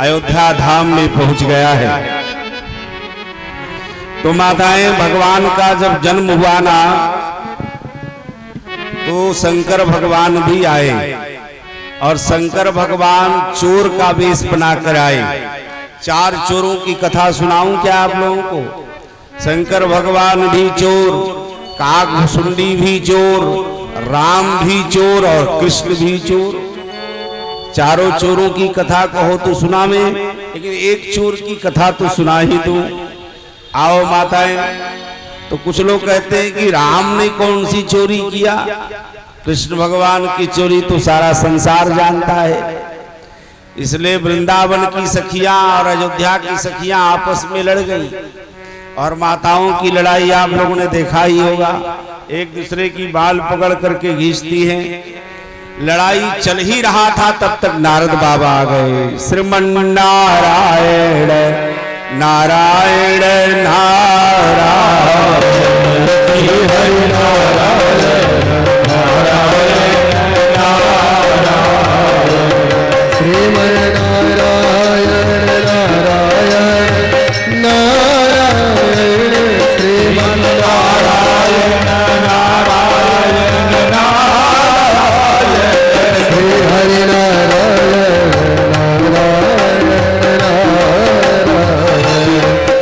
अयोध्या धाम में पहुंच गया है। तो माताएं, भगवान का जब जन्म हुआ ना तो शंकर भगवान भी आए और शंकर भगवान चोर का वेश बनाकर आए। 4 चोरों की कथा सुनाऊं क्या आप लोगों को? शंकर भगवान भी चोर, काकभुसुंडी भी चोर, राम भी चोर और कृष्ण भी चोर। चारों चोरों की कथा कहो तो सुना मैं, लेकिन एक चोर की कथा तो सुना ही दूं। आओ माताएं, तो कुछ लोग कहते हैं कि राम ने कौन सी चोरी किया? कृष्ण भगवान की चोरी तो सारा संसार जानता है। इसलिए वृंदावन की सखियां और अयोध्या की सखियां आपस में लड़ गई और माताओं की लड़ाई आप लोगों ने देखा ही होगा, एक दूसरे की बाल पकड़ करके खींचती हैं। लड़ाई चल ही रहा था तब तक नारद बाबा आ गए। श्रीमन नारायण नारायण नारायण हरि नारायण नारायण नारायण श्रीमन नारायण नारायण नारायण श्रीमन नारायण नारायण नारायण श्री हरि नारायण नारायण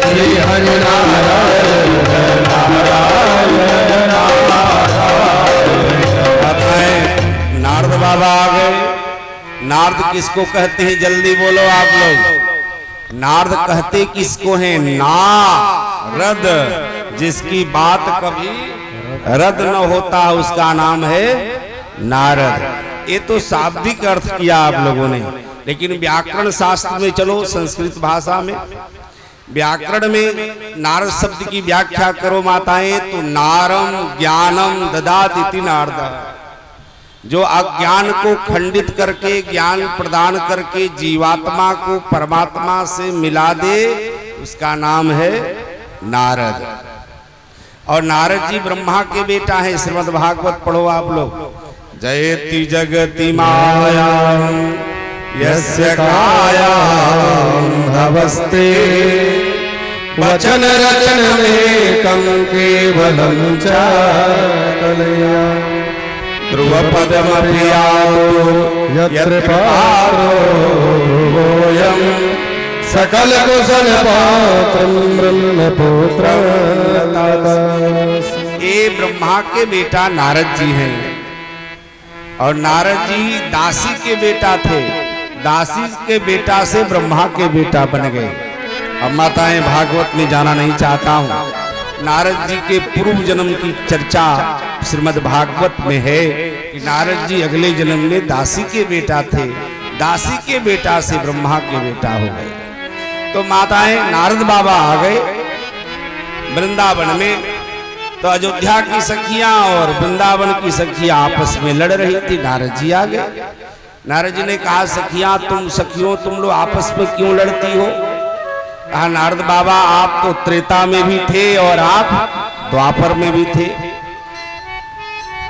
श्री हरि नारायण नारायण नारायण। नारद बाबा आ गए। नारद किसको कहते हैं? जल्दी बोलो आप लोग। नारद कहते किसको हैं? नारद, जिसकी बात कभी रद्द न होता उसका नाम है नारद। ये तो शाब्दिक अर्थ किया आप लोगों ने, लेकिन व्याकरण शास्त्र में चलो, संस्कृत भाषा में व्याकरण में नारद शब्द की व्याख्या करो माताएं, तो नारम ज्ञानम ददाति इति नारद। जो अज्ञान को खंडित करके ज्ञान प्रदान करके जीवात्मा को परमात्मा से मिला दे, उसका नाम है नारद। और नारद जी ब्रह्मा के बेटा है। श्रीमद् भागवत पढ़ो आप लोग। जयति जगति माया यस्य कायां नमस्ते वचन रचन में कं केवलं च कलया ध्रुवपदमप्रियातो यत्र पारो ध्रुवोऽयं सकल कुशल पात्रं ब्रह्मपुत्रं। ये ब्रह्मा के बेटा नारद जी हैं और नारद जी दासी के बेटा थे। दासी के बेटा से ब्रह्मा के बेटा बन गए। अब माताएं, भागवत में जाना नहीं चाहता हूं। नारद जी के पूर्व जन्म की चर्चा श्रीमद् भागवत में है कि नारद जी अगले जन्म में दासी के बेटा थे। दासी के बेटा से ब्रह्मा के बेटा हो गए। तो माताएं, नारद बाबा आ गए वृंदावन में। तो अयोध्या की सखियां और वृंदावन की सखियां आपस में लड़ रही थी। नारद जी आ गए। नारद जी ने कहा, सखियां, तुम सखियों, तुम लोग आपस में क्यों लड़ती हो? कहा, नारद बाबा, आप तो त्रेता में भी थे और आप द्वापर में भी थे।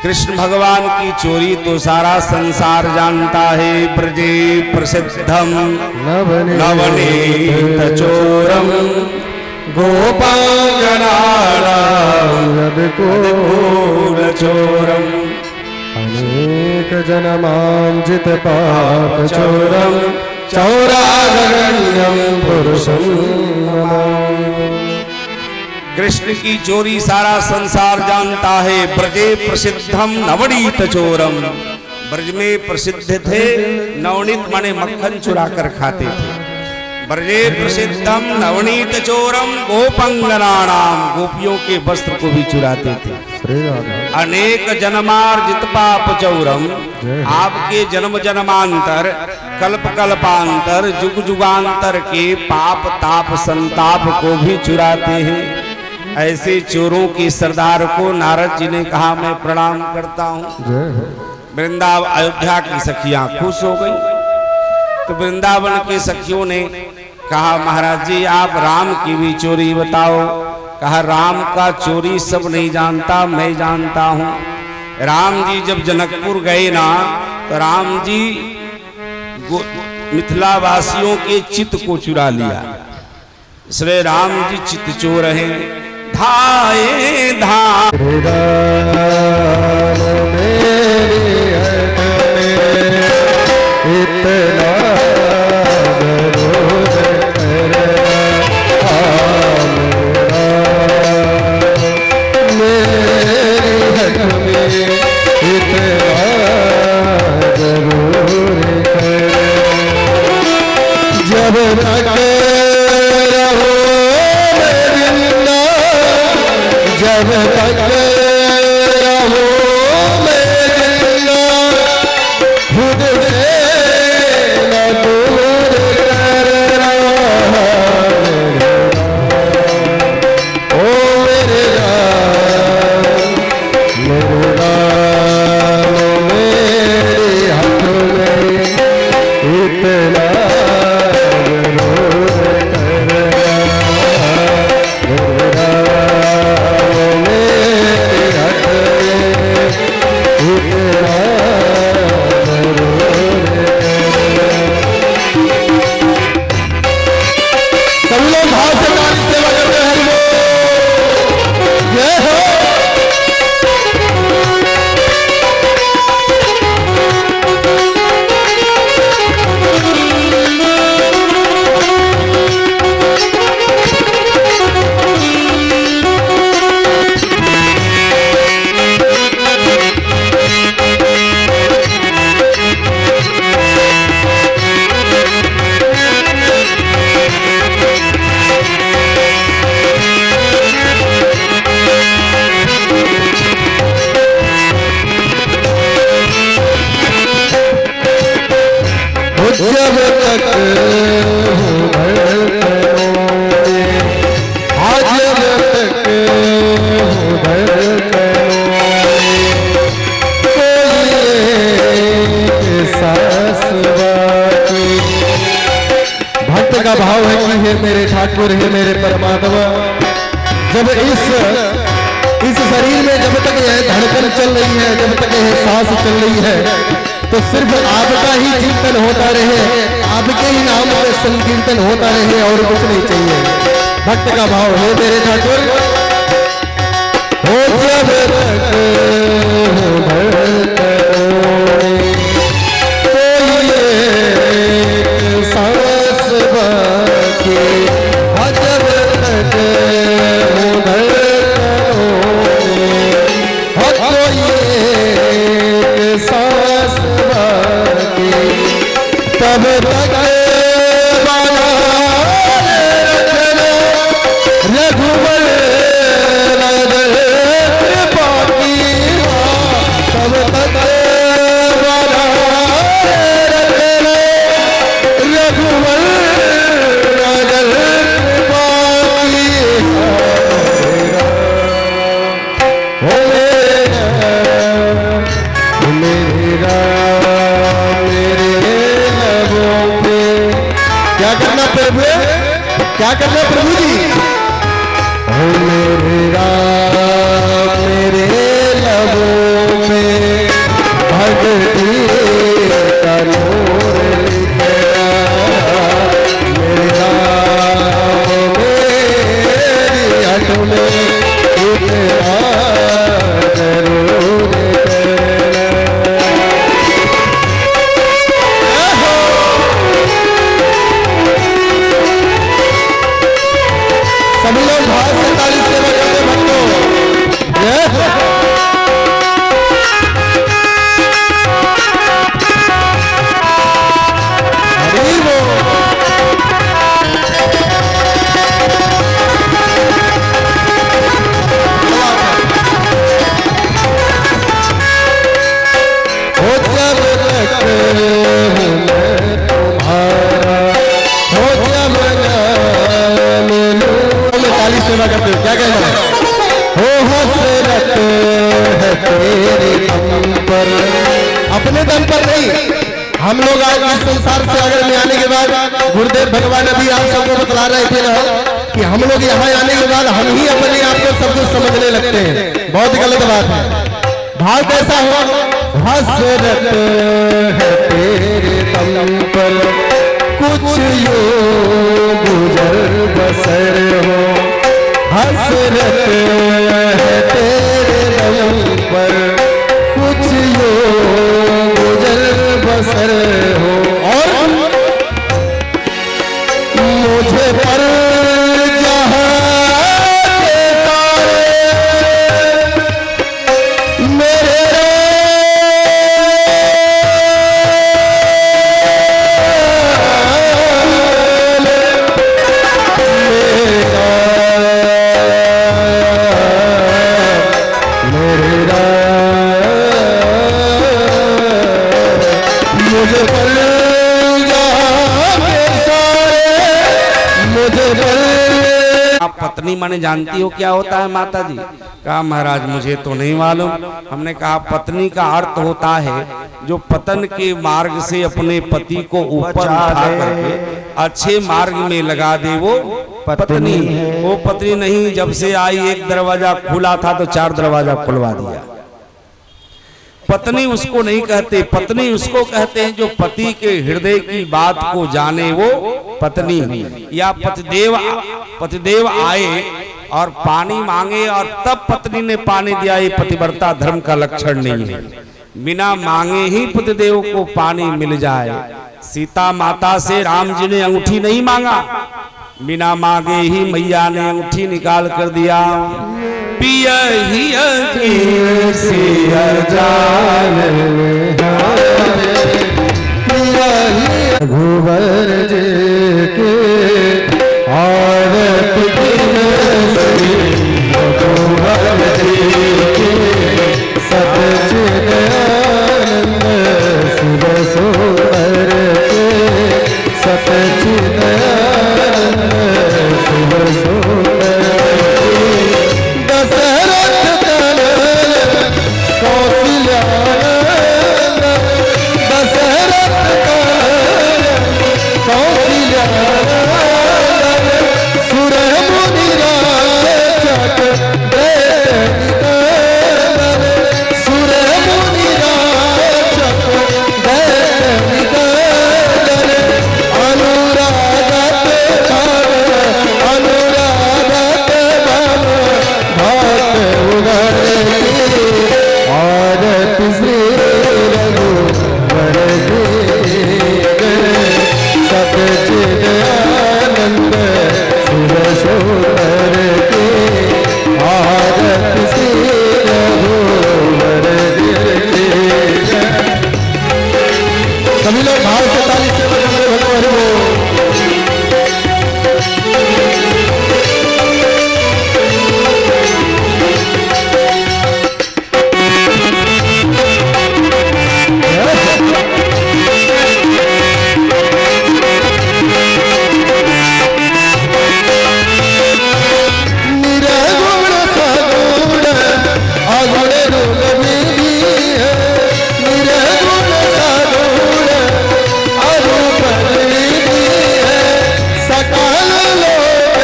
कृष्ण भगवान की चोरी तो सारा संसार जानता है। ब्रजे प्रसिद्धम नवनीत चोरम गोपांगनानां यदकुल चोरम अनेक जन्मांजित पाप चोरम चौरागण्यं पुरुषं नमामि। कृष्ण की चोरी सारा संसार जानता है। ब्रजे प्रसिद्धम नवनीत चोरम, ब्रज में प्रसिद्ध थे। नवनीत माने मक्खन चुरा कर खाते थे। ब्रजे प्रसिद्धम नवनीत चोरम गोपंगनानाम, गोपियों के वस्त्र को भी चुराते थे। अनेक जन्मार्जित पाप चौरम, आपके जन्म जन्मांतर कल्प कल्पांतर जुग जुगांतर के पाप ताप संताप को भी चुराते हैं। ऐसे चोरों की सरदार को नारद जी ने कहा, मैं प्रणाम करता हूँ। वृंदावन अयोध्या की सखियां खुश हो गई। तो वृंदावन के सखियों ने कहा, महाराज जी, आप राम की भी चोरी बताओ। कहा, राम का चोरी सब नहीं जानता, मैं जानता हूँ। राम जी जब जनकपुर गए ना, तो राम जी मिथिला वासियों के चित्त को चुरा लिया। श्री राम जी चित्त चोर हैं, धाए धाम का भाव है कि हे मेरे ठाकुर, हे मेरे परमात्मा, जब इस शरीर में जब तक यह धड़कन चल रही है, जब तक यह सांस चल रही है, तो सिर्फ आपका ही चिंतन होता रहे, आपके ही नाम पे संकीर्तन होता रहे और कुछ नहीं चाहिए। भक्त का भाव है मेरे ठाकुर, हो जब तक तब तक रघुवर बाकी, तब तक रघुवर क्या करना प्रभु, क्या करना प्रभु जी? ओ मेरे राम मेरे लबों में भक्ति का नूर लिखा, मेरे राम मेरी हट में इतना जरूर करना। सभी लोग भाव से ताली सेवा करते भक्तों, हो जब तक सेवा करते हो, क्या कहना हो? हसरत है तेरे दम पर, अपने दम पर नहीं। हम लोग आज इस संसार से अगर में आने के बाद, गुरुदेव भगवान अभी आप सबको बतला रहे थे ना कि हम लोग यहाँ आने के बाद हम ही अपने आप को सब कुछ समझने लगते हैं। बहुत गलत बात है। भाव कैसा हो? हसरत है तेरे दम पर कुछ यूं गुजर बसर हो, हसरत है तेरे दम पर, कुछ यूं गुजर बसर हो। और मुझे पर जहां के सारे मेरे मुझे पर आप पत्नी माने जानती हो क्या होता है माता जी? कहा महाराज मुझे तो नहीं मालूम। हमने कहा पत्नी का अर्थ होता है जो पतन के मार्ग से अपने पति को ऊपर उठा करके अच्छे मार्ग में लगा दे, वो पत्नी। वो पत्नी नहीं, जब से आई एक दरवाजा खुला था तो 4 दरवाजा खुलवा दिया। पत्नी उसको नहीं कहते, पत्नी उसको कहते हैं जो पति के हृदय की बात को जाने, वो पत्नी। या पतिदेव आए और पानी मांगे और तब पत्नी ने पानी दिया, ये पतिव्रता धर्म का लक्षण नहीं है। बिना मांगे ही पतिदेव को पानी मिल जाए। सीता माता से राम जी ने अंगूठी नहीं मांगा, बिना मांगे ही मैया ने अंगूठी निकाल कर दिया। पिया ही रघुवर जी के आरत की जैसी, रघुवर जी के सच्चिद आनंद शिव सुंदर के, सच्चिद आनंद शिव सुंदर के। दशरथ तनय कौशल्यानंद, दशरथ तनय कौशल्यानंद, सुर मुनि राचक दैनिकानन, सुर मुनि राचक दैनिकानन, अनुरागत भाव, अनुरागत भाव भात उदर की, आरत श्री रघुवर जी के, सच्चिद आनंद शिव सुंदर के, आरत श्री रघुवर जी के। सभी लोग भाव से ताली से बजाते भगवान को। निरगुण सगुण अगुण रूप मेरी है, निरगुण सगुण अरूप मेरी है, सकल लोक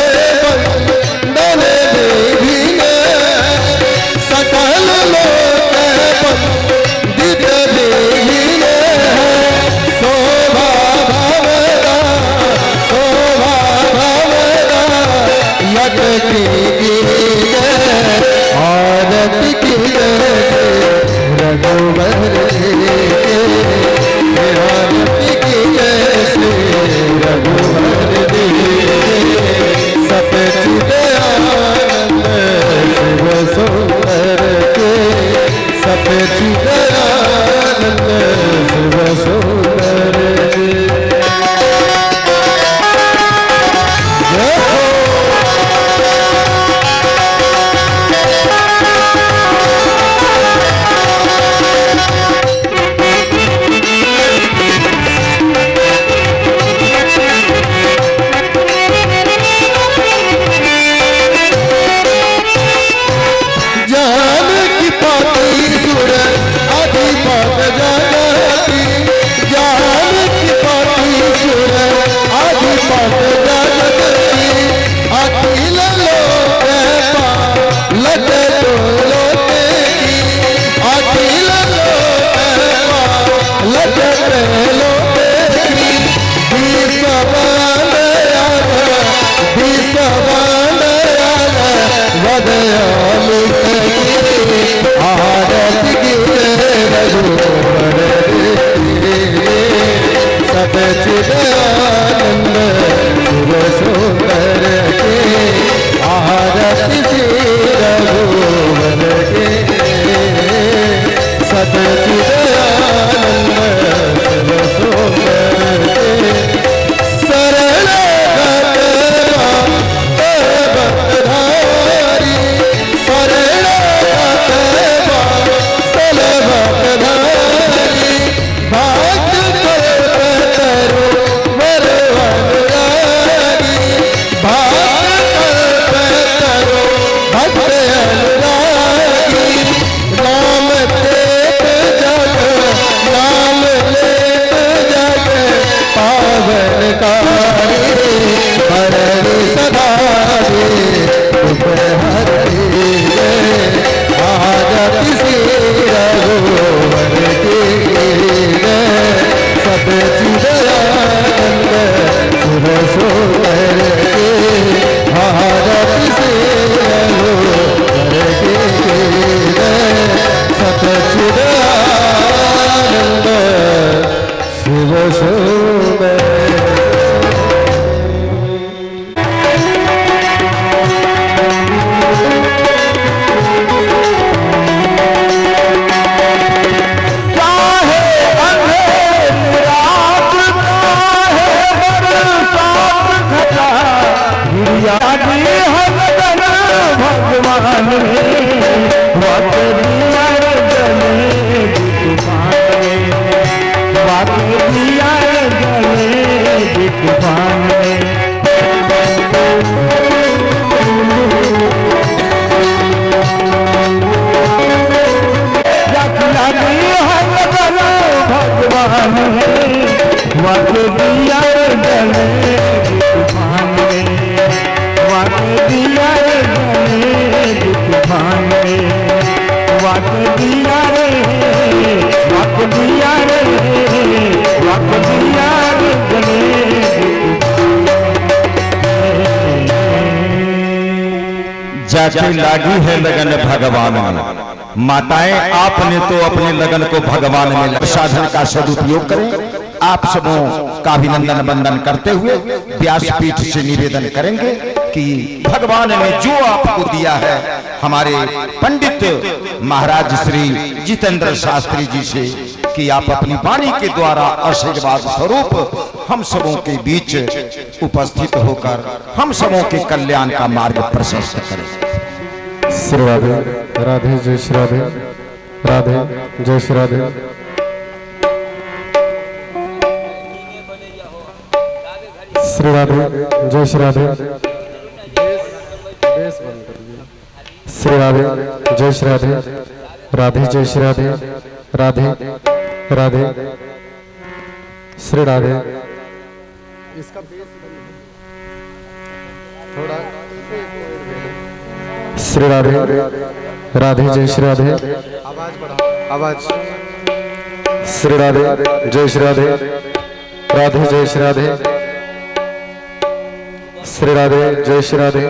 बंदन देवी ने, सकल लोक बंदित देवी ने, शोभा भवदा, शोभा भवदा यत की जय, आरत की जय रघुवर जी के, आरत की जय श्री रघुवर जी के, सच्चिद आनंद शिव सुंदर के, सच्चिद आनंद शिव सुंदर के। जय हो दयालु कहे आरती की रघुवर सब चिदानंद शिव सुंदर के आरती श्री रघुवर के सब चिदानंद शिव सुंदर के सरल जाके लागी है लगन भगवान में। माताएं आपने तो अपने लगन को भगवान में साधन का सदुपयोग करें। आप सबों का अभिनंदन वंदन करते हुए व्यासपीठ से निवेदन करेंगे कि भगवान ने जो आपको दिया है हमारे पंडित महाराज श्री जितेंद्र शास्त्री जी से कि आप अपनी वाणी के द्वारा आशीर्वाद स्वरूप हम सबों के बीच उपस्थित होकर हम सबों के कल्याण का मार्ग प्रशस्त करें। श्री राधे राधे जय श्री राधे राधे जय श्री राधे श्री राधे जय श्री राधे श्री राधे जय श्री राधे राधे जय श्री राधे राधे राधे श्री राधे थोड़ा श्री राधे राधे जय श्री राधे आवाज बढ़ाओ आवाज श्री राधे जय श्री राधे राधे जय श्री राधे श्री राधे जय श्री राधे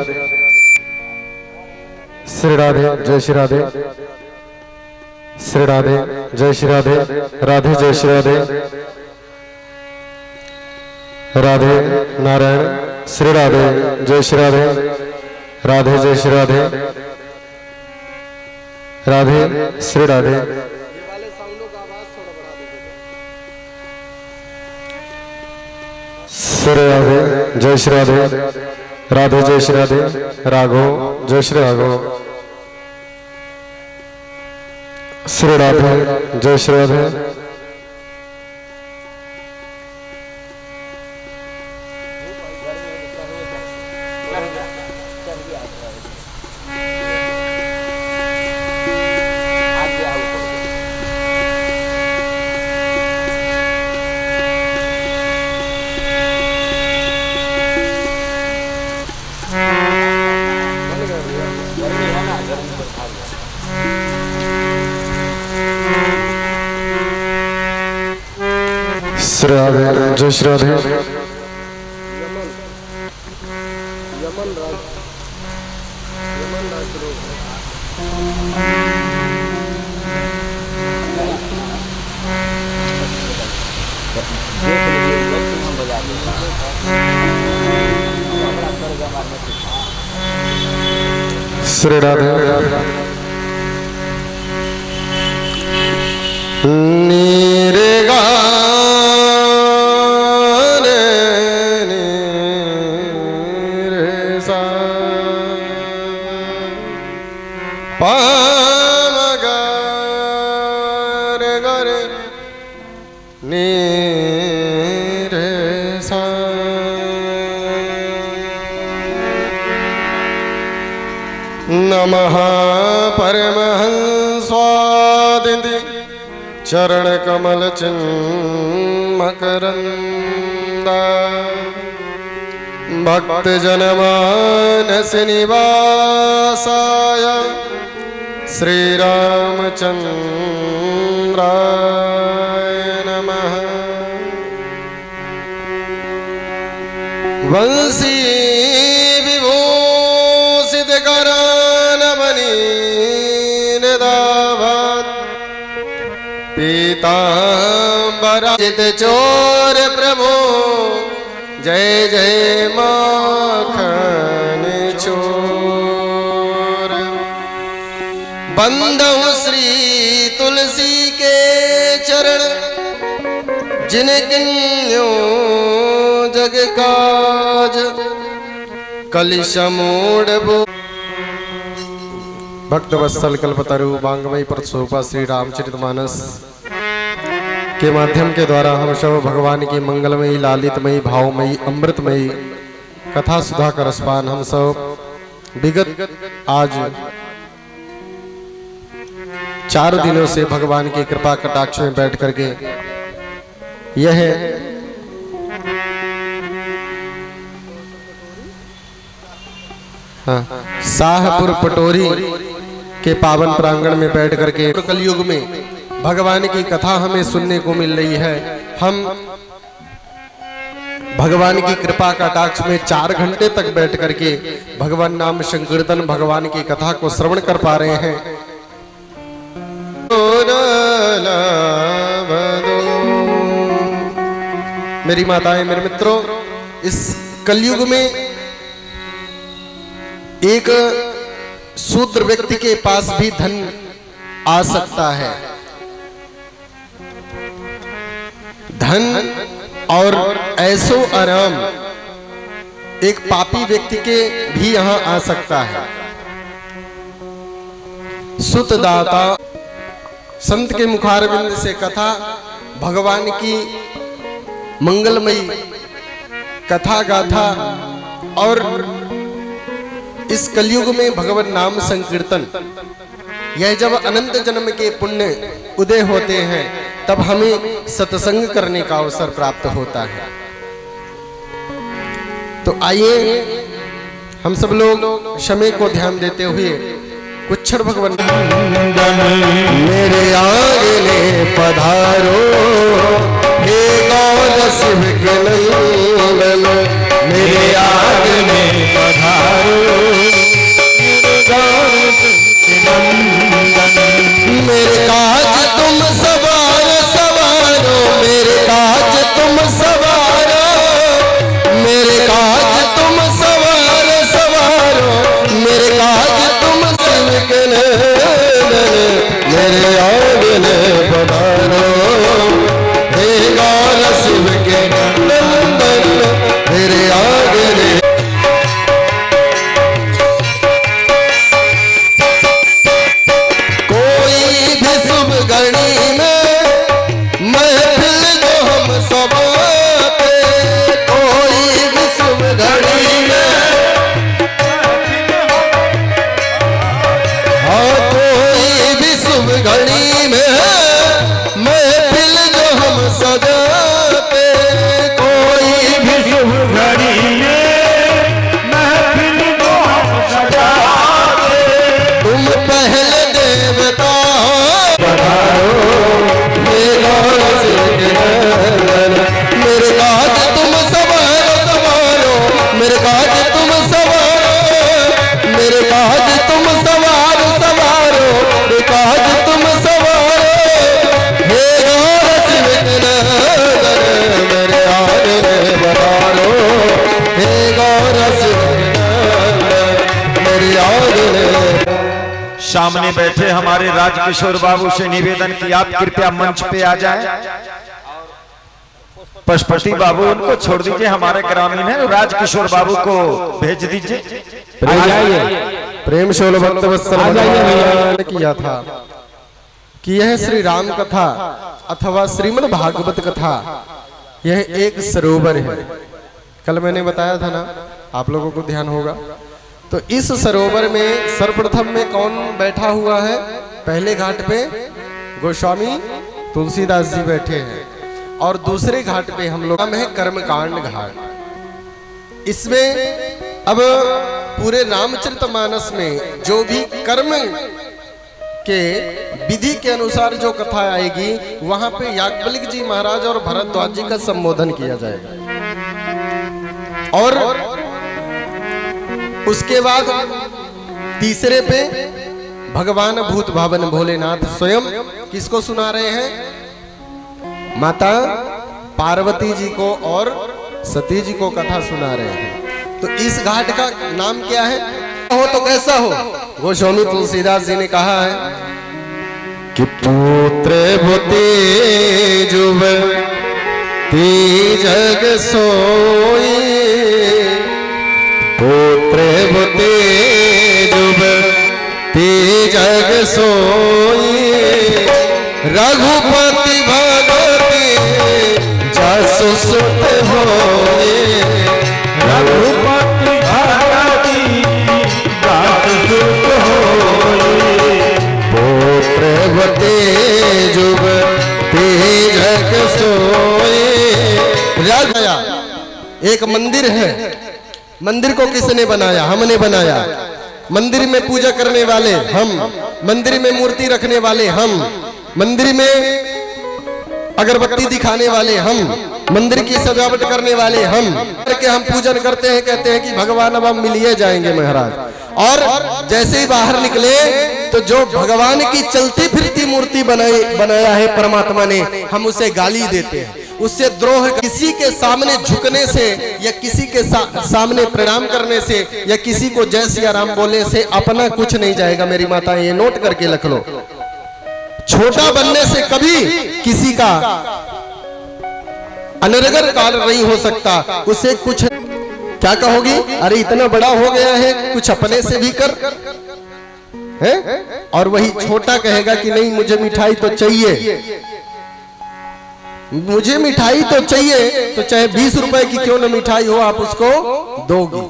श्री राधे जय श्री राधे श्री राधे जय श्री राधे राधे जय श्री राधे राधे नारायण श्री राधे जय श्री राधे राधे जय श्री राधे राधे श्री राधे श्री राधे जय श्री राधे राधे जय श्री राधे राघव जय श्री राघव श्री राधे जय श्री राधे श्री राधे जय श्री राधे श्री राधे नीरे गा नमः परमहंसादिति चरण कमल चिन्मकरंदा भक्त जनमानस निवासाय श्री रामचंद्राय नमः। वंशी विभूषित पीतांबरा जित चोर प्रभु जय जय माखन चोर। बंदौ श्री तुलसी के चरण जिन किन्यो जग काज कलिशमूढ़ भू। भक्त वत्सल कल्पतरु वांगमयी परसोपा श्री रामचरितमानस के माध्यम के द्वारा हम सब भगवान की मंगलमयी लालितमयी भावमयी अमृतमयी कथा सुधा का रसपान हम सब विगत आज 4 दिनों से भगवान की कृपा कटाक्ष में बैठ करके यह शाहपुर पटोरी के पावन प्रांगण में बैठ करके कलयुग में भगवान की कथा हमें सुनने को मिल रही है। हम भगवान की कृपा कटाक्ष में 4 घंटे तक बैठ करके भगवान नाम संकीर्तन भगवान की कथा को श्रवण कर पा रहे हैं। मेरी माताएं, मेरे मित्रों, इस कलयुग में एक शूद्र व्यक्ति के पास भी धन आ सकता है। धन और ऐसो आराम एक पापी व्यक्ति के भी यहां आ सकता है। सुतदाता संत के मुखारविंद से कथा भगवान की मंगलमयी कथा गाथा और इस कलयुग में भगवान नाम संकीर्तन, यह जब अनंत जन्म के पुण्य उदय होते हैं तब हमें सत्संग करने का अवसर प्राप्त होता है। तो आइए हम सब लोग समय को ध्यान देते हुए कुछ क्षण भगवान मेरे आंगने पधारो हे गौर शिव के नंदन, मेरे आंगने पधारो मेरे काज तुम सवार सवारो, मेरे काज तुम सवारो, मेरे काज तुम सवार सवारो, मेरे काज तुम शिव के नंदन, मेरे आंगने पधारो हे गौर शिव के नंदन, मेरे आंगने। कोई भी शुभ घड़ी में सामने बैठे हमारे राजकिशोर बाबू से निवेदन कि आप कृपया मंच पे आ जाएं। पशुपति बाबू उनको छोड़ दीजिए, हमारे ग्रामीण है, राजकिशोर बाबू को भेज दीजिए। प्रेम शोल भक्तवत्सल भगवान ने किया था कि यह श्री राम कथा अथवा श्रीमद् भागवत कथा यह एक सरोवर है। कल मैंने बताया था ना, आप लोगों को ध्यान होगा। तो इस सरोवर में सर्वप्रथम में कौन बैठा हुआ है? पहले घाट पे गोस्वामी तुलसीदास जी बैठे हैं और दूसरे घाट पे हम लोग है कर्मकांड घाट। इसमें अब पूरे रामचरितमानस में जो भी कर्म के विधि के अनुसार जो कथा आएगी वहां पे याज्ञवल्क्य जी महाराज और भरद्वाज जी का संबोधन किया जाएगा। और उसके बाद तीसरे पे भगवान भूत भावन भोलेनाथ स्वयं किसको सुना रहे हैं? माता पार्वती जी को और सती जी को कथा सुना रहे हैं। तो इस घाट का नाम क्या है? हो तो कैसा हो? गोस्वामी तुलसीदास जी ने कहा है कि पुत्र भूते जुब जग सोई, पुत्र भूते जुब जग सोई, रघुपति भगति जसु सुत होए, रघुपति भगति जसु सुत होए, पुत्र भूते जुब जग सोए। गया एक मंदिर है, मंदिर को किसने बनाया? हमने बनाया। मंदिर में पूजा करने वाले हम, मंदिर में मूर्ति रखने वाले हम, मंदिर में अगरबत्ती दिखाने वाले हम, मंदिर की सजावट करने वाले हम, करके हम पूजन करते हैं, कहते हैं कि भगवान अब हम मिलिए जाएंगे महाराज। और जैसे ही बाहर निकले तो जो भगवान की चलती फिरती मूर्ति बनाया है परमात्मा ने, हम उसे गाली देते हैं, उससे द्रोह। किसी के सामने झुकने से या किसी के सामने प्रणाम करने से या किसी को जय सिया राम बोलने से अपना कुछ नहीं जाएगा। मेरी माता ये नोट करके रख लो। छोटा बनने से कभी किसी का अनर्गल कार्य नहीं हो सकता। उसे कुछ क्या कहोगी? अरे इतना बड़ा हो गया है, कुछ अपने से भी कर है? और वही छोटा कहेगा कि नहीं मुझे मिठाई तो चाहिए, मुझे मिठाई तो चाहिए, तो चाहे 20 रुपए की क्यों ना मिठाई हो आप उसको दोगी।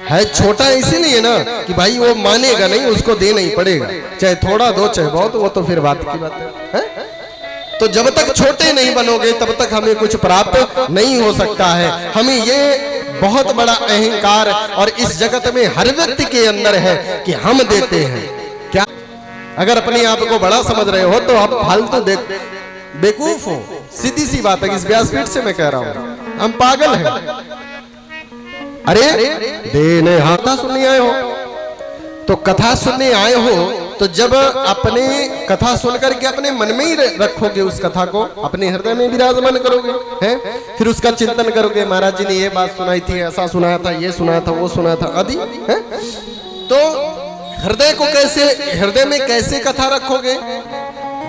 है छोटा इसीलिए ना कि भाई वो मानेगा नहीं, उसको देना ही पड़ेगा, चाहे थोड़ा दो चाहे बहुत, वो तो फिर बात की बात है? तो जब तक छोटे नहीं बनोगे तब तक हमें कुछ प्राप्त नहीं हो सकता है। हमें ये बहुत बड़ा अहंकार और इस जगत में हर व्यक्ति के अंदर है कि हम देते हैं। क्या अगर अपने आप को बड़ा समझ रहे हो तो आप फालतू बेवकूफ हो। सीधी सी बात है, इस व्यासपीठ से मैं कह रहा हूं, हम पागल हैं। अरे देने हाथा सुनने आए हो तो कथा सुनने आए हो, तो जब अपने कथा सुनकर के अपने मन में ही रखोगे, उस कथा को अपने हृदय में विराजमान करोगे, हैं? फिर उसका चिंतन करोगे, महाराज जी ने ये बात सुनाई थी, ऐसा सुनाया था, ये सुनाया था, वो सुनाया था आदि, हैं? तो हृदय को कैसे, हृदय में कैसे कथा रखोगे?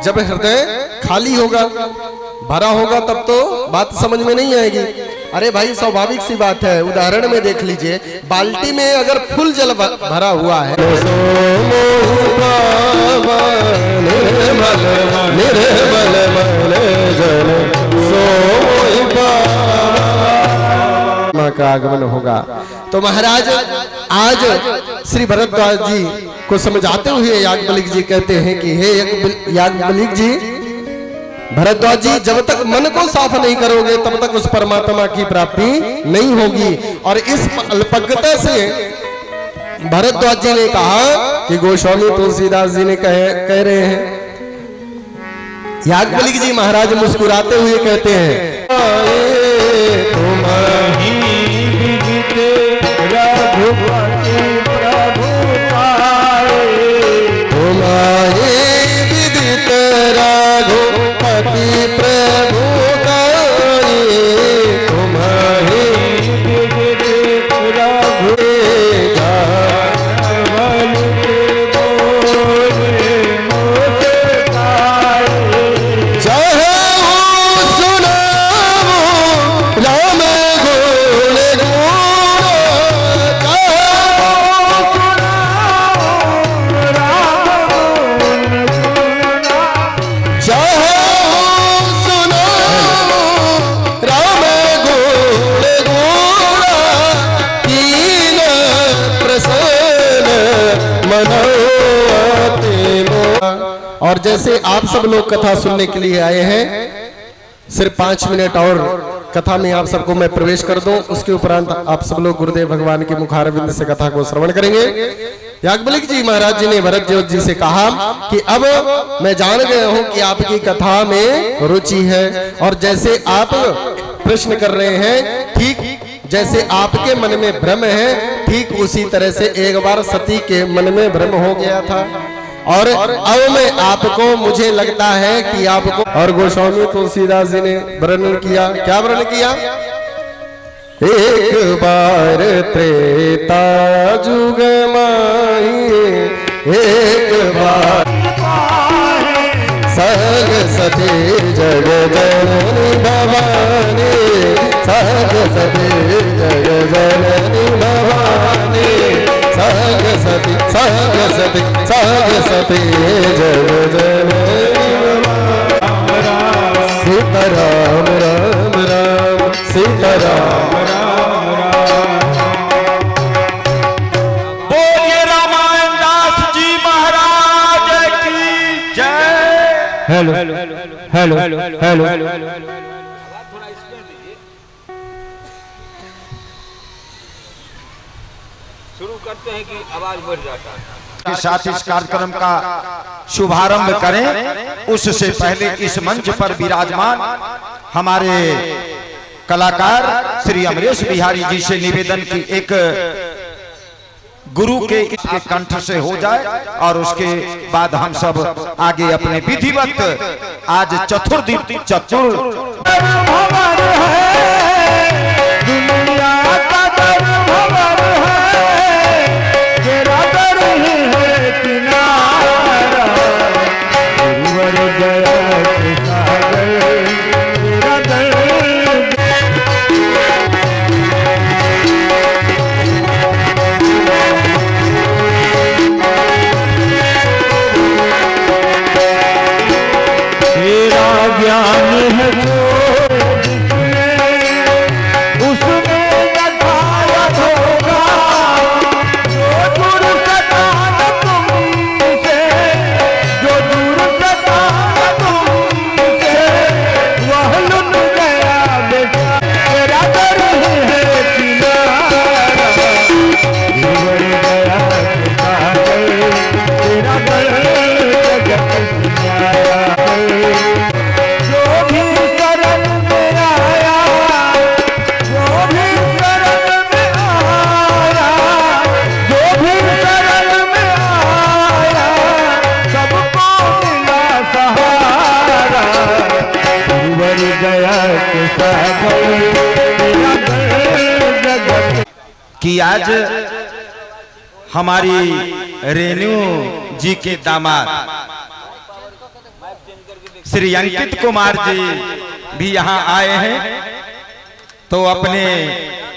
जब हृदय खाली होगा, भरा होगा, तब तो बात समझ में नहीं आएगी। अरे भाई स्वाभाविक सी बात है, उदाहरण में देख लीजिए, बाल्टी में अगर फुल जल भरा हुआ है, का आगमन होगा। तो महाराज आज श्री भरद्वाज जी को समझाते हुए याज्ञवल्क्य जी कहते हैं कि हे याज्ञवल्क्य जी, भरद्वाज जी, जब तक मन को साफ नहीं करोगे तब तक उस परमात्मा की प्राप्ति नहीं होगी। और इस अल्पज्ञता से भरद्वाज जी ने कहा कि गोस्वामी तुलसीदास जी ने कह रहे हैं, याज्ञवल्क्य जी महाराज मुस्कुराते हुए कहते हैं, रघुपति प्रभु पाए, तुम्हारे विदित रघुपति प्रभु गाए, तुम्हारे विदित रघु और जैसे आप सब लोग कथा सुनने के लिए आए हैं, सिर्फ 5 मिनट और कथा में आप सबको मैं प्रवेश कर दूं, उसके उपरांत आप सब लोग गुरुदेव भगवान के मुखारविंद से कथा को श्रवण करेंगे। याज्ञवल्क्य जी महाराज जी ने भरद्वाज जी से कहा कि अब मैं जान गया हूं कि आपकी कथा में रुचि है, और जैसे आप प्रश्न कर रहे हैं, ठीक जैसे आपके मन में भ्रम है, ठीक उसी तरह से एक बार सती के मन में भ्रम हो गया था, और अब मैं आपको, मुझे लगता है कि आपको, और गोस्वामी तुलसीदास जी ने वर्णन किया, क्या वर्णन किया? एक बार त्रेता जुग माहिए, एक बार सग सती जग जननी भवानी, सग सती जग जननी भवानी, सग सती सग सती सग सती जग जननी भवानी। सीताराम राम राम सीताराम राम राम। बोलिए रामायण दास जी महाराज की जय। Hello hello hello hello. शुरू करते हैं कि आवाज बढ़ जाता है के साथ इस कार्यक्रम का शुभारंभ करें, उससे पहले इस मंच पर विराजमान हमारे कलाकार श्री अमरेश बिहारी जी से निवेदन की एक गुरु के कंठ से हो जाए, और उसके बाद हम सब आगे अपने विधिवत आज चतुर्दीप चतुर कि आज हमारी रेणु जी के दामाद श्री अंकित कुमार जी भी यहाँ आए हैं, तो अपने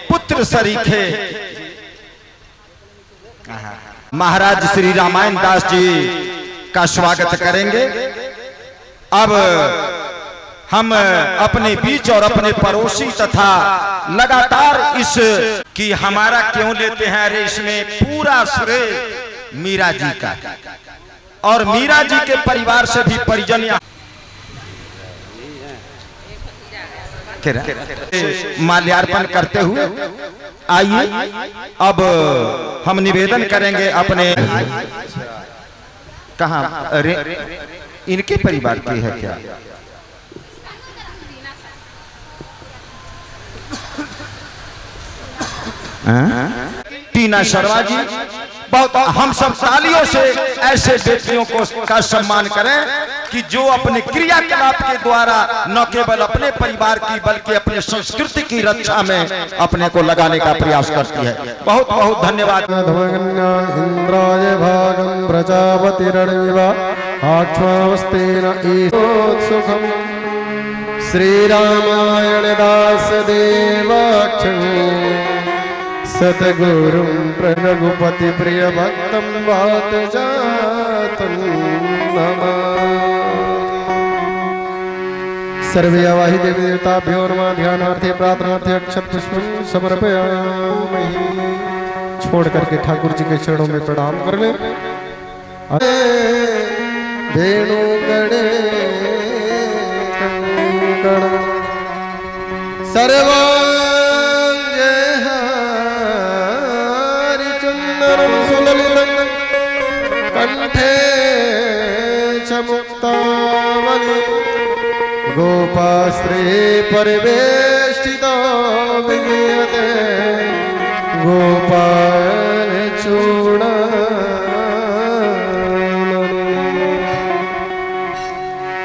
पुत्र सरीखे महाराज श्री रामायण दास जी का स्वागत करेंगे। अब हम अपने बीच और अपने पड़ोसी तथा लगातार इस कि हमारा क्यों लेते हैं, अरे इसमें पूरा श्रेय मीरा जी का, और मीरा जी के परिवार से भी परिजन माल्यार्पण करते हुए आइए अब हम निवेदन करेंगे अपने कहाँ इनके परिवार की है क्या? टीना शर्मा जी, बहुत हम सब तालियों से ऐसे बेटियों को का सम्मान करें कि जो अपने क्रियाकलाप के द्वारा न केवल अपने परिवार की बल्कि अपने संस्कृति की रक्षा में अपने को लगाने का प्रयास करती है। बहुत बहुत धन्यवाद। इंद्राय भागं प्रजापतिरणिवा आक्ष्वावस्तेन ईशोत्सुखम् श्री रामायण दास देवाक्षं सतगुरुं प्रणगुपति प्रिय भक्तं वात जातं नमः। सर्वे आवाहि देवी देवताभ्यो नमः। ध्यानार्थे प्रार्थनार्थे अक्षत पुष्पं समर्पयामि। छोड़ करके ठाकुर जी के चरणों में प्रणाम कर ले। वेणु गणे कंकण सर्वांगे हरिचंदनं सुललितं कंठे च मुक्तावली गोपास्त्री परिवेष्टितो विजयते गोपाल चूड़ामणि।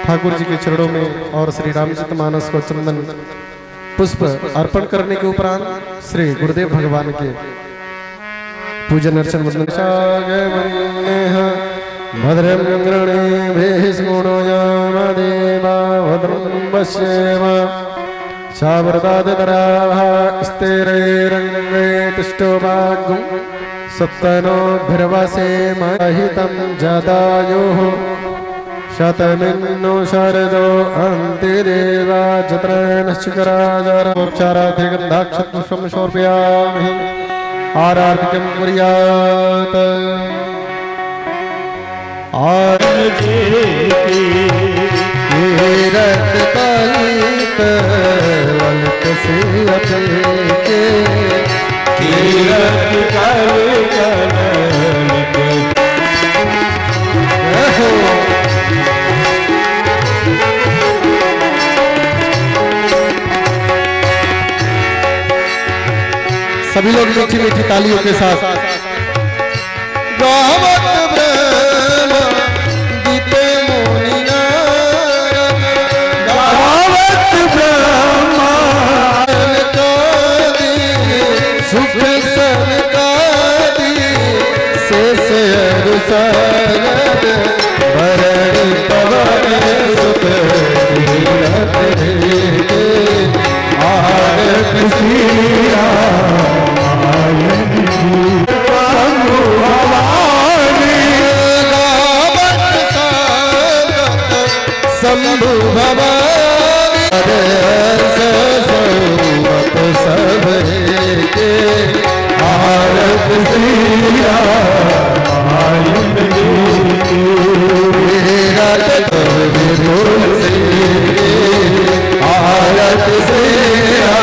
ठाकुर जी के चरणों में और श्री रामचरित मानस को चंदन पुष्प अर्पण करने के उपरांत श्री गुरुदेव भगवान के पूजन अर्चन वंदन भद्रं गृणीभिः स्मृणोयामदेवा भद्रं पश्येम शावरदादतराः स्थिरैरङ्गे तिष्ठोभागुं सत्तनोभिर्वसेम हितं जदायुः शतमिन्नो शरदो अन्तिदेवा जत्रनश्चिकराजरक्षाराधिगन्धाक्षपुष्पं समर्पयामि आराधिकं कुर्यात्। रत कलित वलित से अपेके कीरत कल सभी लोग मीठी मीठी तालियों के साथ गावत ब्रह्म गीते मुनिया गावत ब्रह्म सुख सनकादि शेष अरुसरद भरण पवन सुत आरत सिया शंभु भवानी सत सब के आरत सिया आरत सिया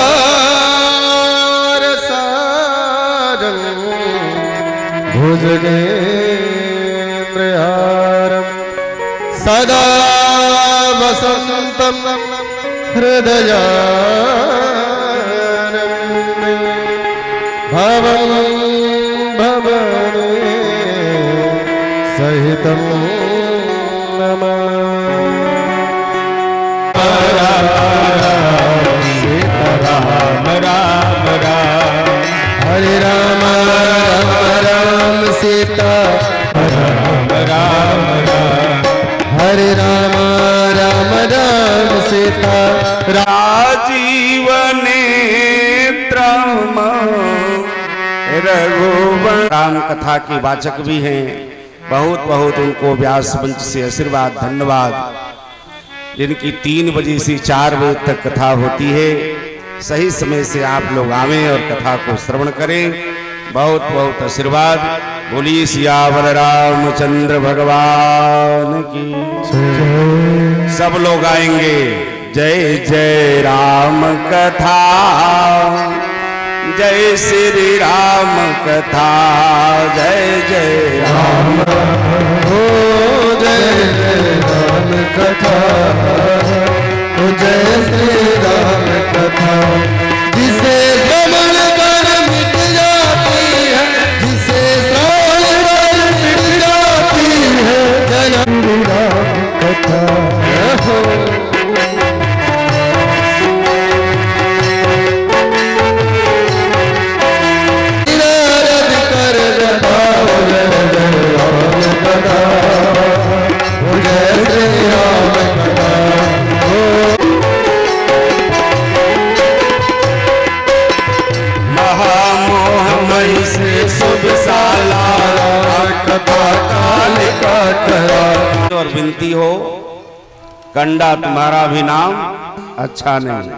संसार सारं भुजगेन्द्रहारं सदा वसन्तं हृदयारम्भे भवं भवने सहितं हरे राम राम राम सीता राम राम राम हरे राम राम राम सीता राजीवनेत्रम रघुवर राम कथा के वाचक भी हैं। बहुत बहुत उनको व्यास मंच से आशीर्वाद धन्यवाद। जिनकी 3 बजे से 4 बजे तक कथा होती है, सही समय से आप लोग आवें और कथा को श्रवण करें। बहुत बहुत आशीर्वाद। बोलिए सियावर रामचंद्र भगवान की। सब लोग आएंगे। जय जय राम कथा, जय श्री राम कथा, जय जय राम हो जय राम कथा हो जय श्री राम कथा। जिसे श्रवण कर मिट जाती है, जिसे श्रवण कर मिट जाती है जन्म राम कथा हो। और विनती हो, कंडा तुम्हारा भी नाम अच्छा नहीं।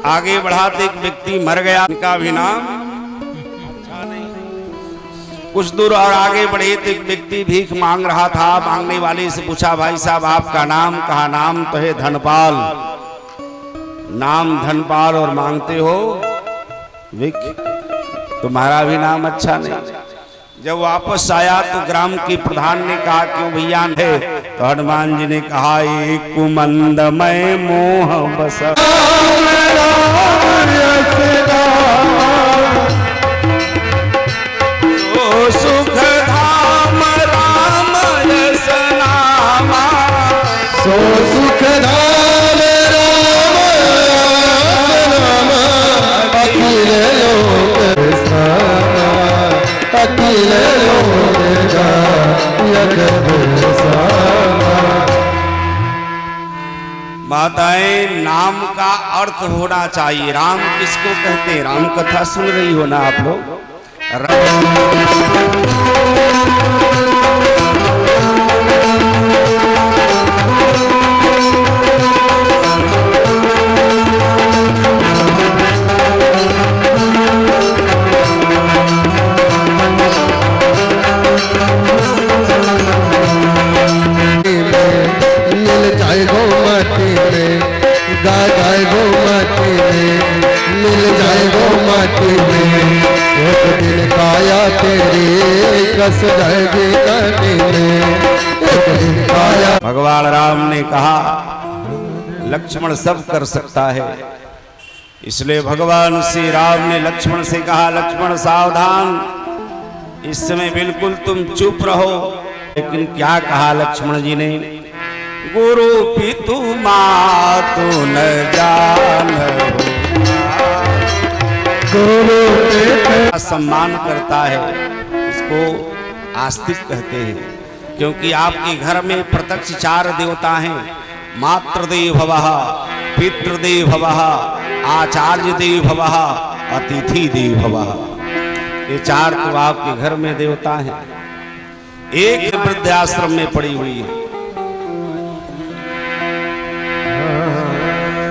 आगे बढ़ाते एक व्यक्ति मर गया, इनका भी नाम अच्छा नहीं। कुछ दूर और आगे बढ़े तो एक व्यक्ति भीख मांग रहा था। मांगने वाले से पूछा, भाई साहब आपका नाम? कहा नाम तो है धनपाल। नाम धनपाल और मांगते हो भिख, तुम्हारा भी नाम अच्छा नहीं। जब वापस आया तो ग्राम के प्रधान ने कहा, क्यों भैया है? तो हनुमान जी ने कहा, एक कुमंद में मोह बस तो सुख धाम राम यस नामा, सो सुख धाम राम नामा, अखिल लोक सामा, अखिल लोक का यज्ञ सामा। माताएं, नाम का अर्थ होना चाहिए। राम किसको कहते हैं? राम कथा सुन रही हो ना आप लोग? मिल जाए गो माटी में, गा जाए गो माटी में, मिल जाए गो माटी में, एक दिन काया तेरी कस जाएगी काटी में, एक दिन काया। भगवान राम ने कहा लक्ष्मण सब कर सकता है, इसलिए भगवान श्री राम ने लक्ष्मण से कहा, लक्ष्मण सावधान, इस समय बिल्कुल तुम चुप रहो। लेकिन क्या कहा लक्ष्मण जी ने? गुरु पितु मातु न जान, गुरु सम्मान करता है, इसको आस्तिक कहते हैं। क्योंकि आपके घर में प्रत्यक्ष 4 देवता हैं, मातृदेव भवः, पितृदेव भवः, आचार्य देव भवः, अतिथि देव भवः। ये 4 तो आपके घर में देवता हैं। एक वृद्धाश्रम में पड़ी हुई है।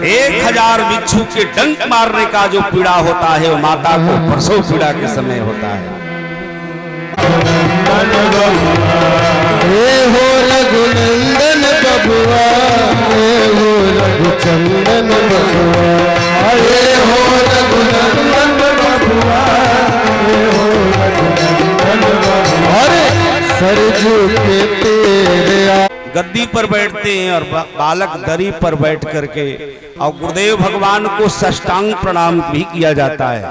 1000 बिच्छू के डंक मारने का जो पीड़ा होता है वो माता को प्रसव पीड़ा के समय होता है। हे हो रघुनंदन बबुआ, हे हो रघुचंदन बबुआ, हे हो रघुनंदन बबुआ, हे हो रघुनंदन बबुआ। अरे सरजू के तेरे गद्दी पर बैठते हैं और बालक दरी पर बैठ करके, और गुरुदेव भगवान को साष्टांग प्रणाम भी किया जाता है।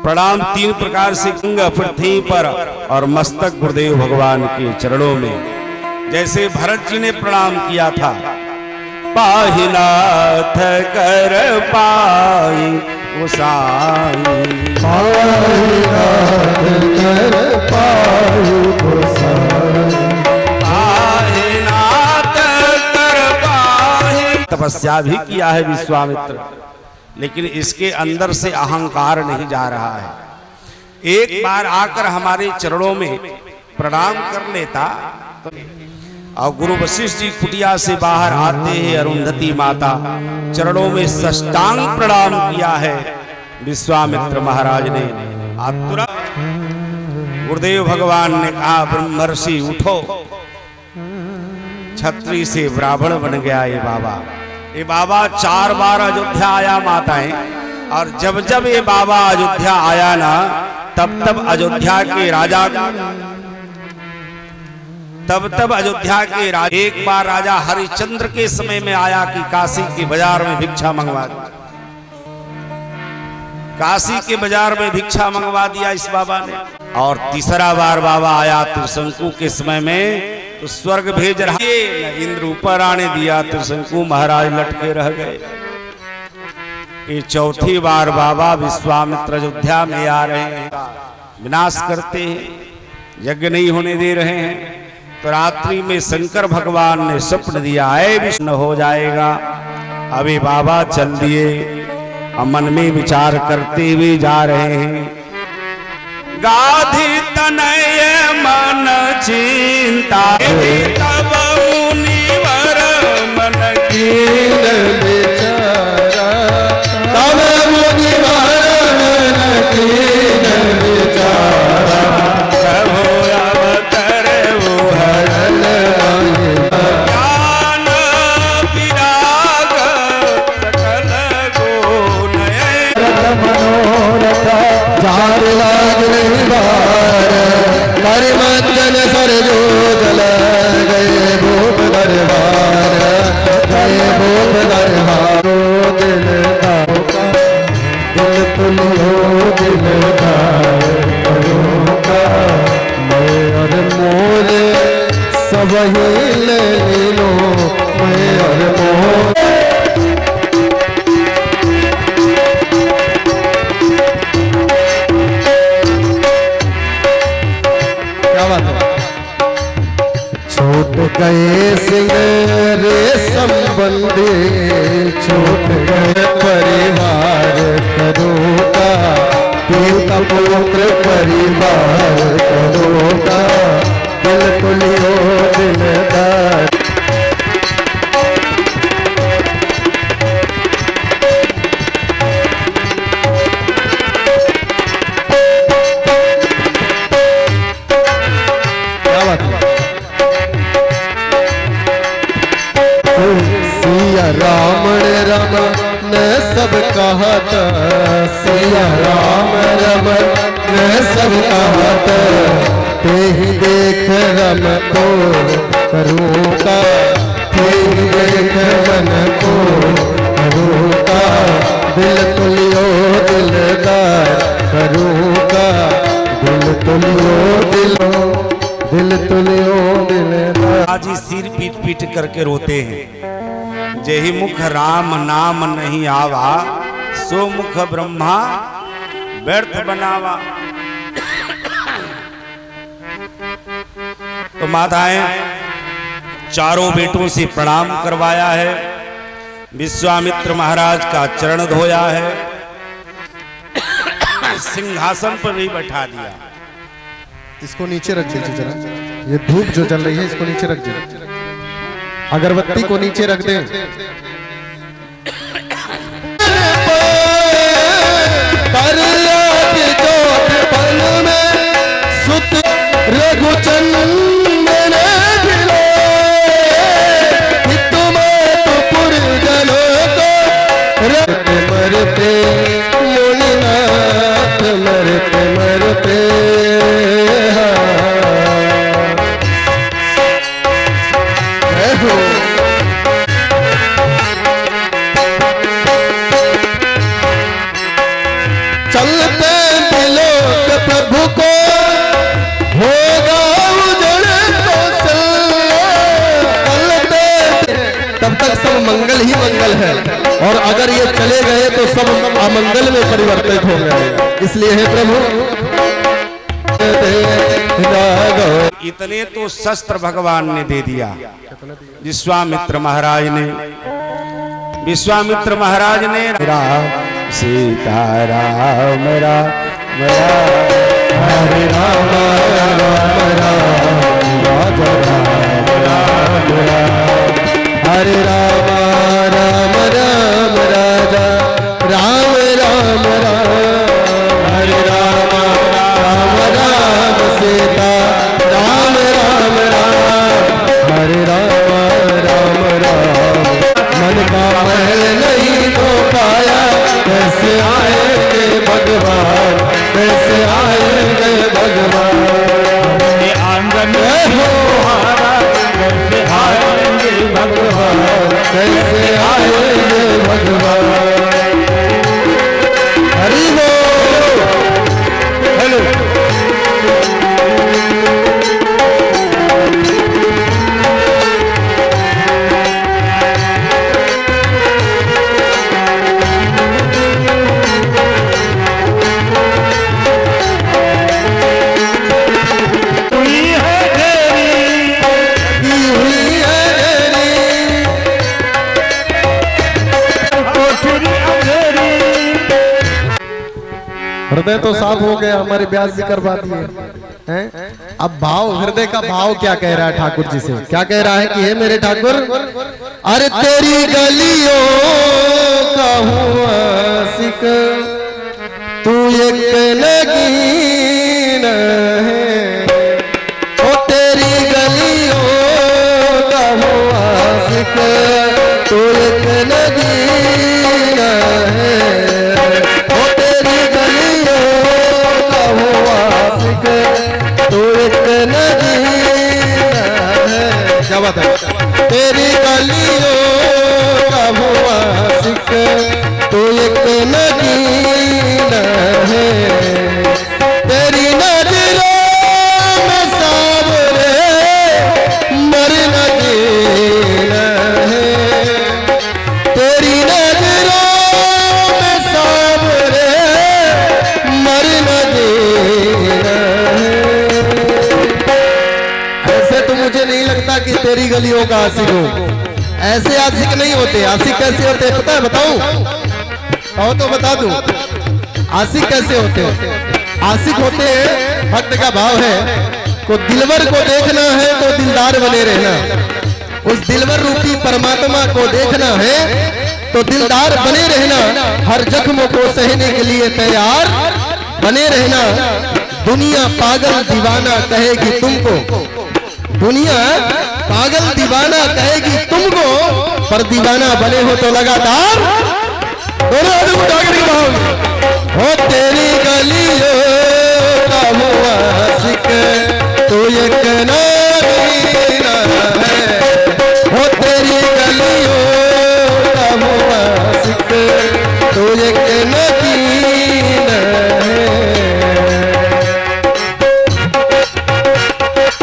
प्रणाम 3 प्रकार से, अंग पृथ्वी पर और मस्तक गुरुदेव भगवान के चरणों में। जैसे भरत जी ने प्रणाम किया था, पाहिनाथ कर पाई गोसाई, पाहिनाथ कर पाई गोसाई, तपस्या भी किया है विश्वामित्र, लेकिन इसके अंदर से अहंकार नहीं जा रहा है। एक बार आकर हमारे चरणों में प्रणाम कर लेता तो, और गुरु वशिष्ठ जी कुटिया से बाहर आते हैं, अरुंधति माता चरणों में साष्टांग प्रणाम किया है विश्वामित्र महाराज ने। तुरंत गुरुदेव भगवान ने कहा, ब्रह्मर्षि उठो। छत्री से ब्राह्मण बन गया ये बाबा 4 बार अयोध्या आया माताएं, और जब जब ये बाबा अयोध्या आया ना, तब अयोध्या के राजा, तब अयोध्या के राजा, एक बार राजा हरिश्चंद्र के समय में आया कि काशी के बाजार में भिक्षा मंगवा दी। काशी के बाजार में भिक्षा मंगवा दिया इस बाबा ने। और तीसरा बार बाबा आया त्रिशंकु के समय में, तो स्वर्ग भेज रहा, इंद्र ऊपर आने दिया, त्रिशंकु महाराज लटके रह गए। ये चौथी बार बाबा विश्वामित्र अयोध्या में आ रहे हैं, विनाश करते हैं, यज्ञ नहीं होने दे रहे हैं। तो रात्रि में शंकर भगवान ने स्वप्न दिया, ऐ विष्णु हो जाएगा। अभी बाबा चल दिए, मन में विचार करते हुए जा रहे हैं। गाधी तनय मन चिंता, तब मुनिवर मन कीन वही ले लो मैं और मोह। क्या बात है। छूट गए सिंह रेशम बंदे, छूट गए परिवार करोगा, पिता पुत्र परिवार करोगा, दिल तुलियो दिलदार। क्या बात है। सिया राम रम ने सब कहा था, सिया राम रम ने सब कहा था, ते ही देख रम को करूँगा, ते ही देख मन को करूँगा, दिल तुलियो दिलदार करूँगा, दिल तुलियो दिल तुलियो दिलदार। आज ही सिर पीट पीट करके रोते हैं, जेहि मुख राम नाम नहीं आवा, सो मुख ब्रह्मा व्यर्थ बनावा। तो माताएं चारों बेटों से प्रणाम करवाया है, विश्वामित्र महाराज का चरण धोया है, सिंहासन पर भी बैठा दिया। इसको नीचे रख दीजिए जरा, ये धूप जो जल रही है इसको नीचे रख दीजिए, अगरबत्ती को नीचे रख दें। मरते मुनिनाथ मरते मरते चलते बिलोक प्रभु को होगा उजड़ तो चलते, तब तक सब मंगल ही मंगल है, और अगर ये चले गए तो सब अमंगल में परिवर्तित हो गए। इसलिए हे प्रभु इतने तो शस्त्र भगवान ने दे दिया विश्वामित्र महाराज ने। विश्वामित्र महाराज ने राम सीता राम राम हरे राम राम राम राजा राम राम राम, हरे राम राम राम राजा राम राम राम, हरे राम राम राम सीता राम राम राम, हरे राम राम राम। मन का महल नहीं तो पाया, कैसे आएंगे भगवान, कैसे आएंगे भगवान, आंगन हो कैसे आएंगे भगवान, कैसे आएंगे भगवान। हरि बोल। हेलो हृदय तो साफ हो गया, हमारे ब्याज भी करवा दिए हैं। अब भाव, हृदय का भाव क्या कह रहा है ठाकुर जी से, क्या कह रहा है कि हे मेरे ठाकुर, अरे तेरी गलियों का हूँ आशिक, तू एक नगीन है, ओ तेरी गलियों का हूँ आशिक, तू एक नगीन है, ओ तेरी गलियों का हूँ आशिक, तू एक नगीन है। क्या बात है। तेरी गलियों का हूँ आशिक, तू एक नगीन है, तेरी नजरों में सावरे मर तेरी गलियों का आशिक हूँ। ऐसे आशिक नहीं होते। आशिक कैसे होते हैं पता है? बताऊं? कहो तो बता दूं। आशिक कैसे होते हैं? आशिक होते हैं, भक्त का भाव है को दिलवर को देखना है तो दिलदार बने रहना। उस दिलवर रूपी परमात्मा को देखना है तो दिलदार बने रहना। हर जख्म को सहने के लिए तैयार बने रहना। दुनिया पागल दीवाना कहेगी तुमको, दुनिया पागल दीवाना कहेगी तुमको, पर दीवाना बने हो तो लगातार दोनों हाथों को उठाकर के भाव हो तेरी गलियों का हुआ आशिक तो ये नगीना है। हो तेरी गलियों का हुआ आशिक तो ये नगीना है।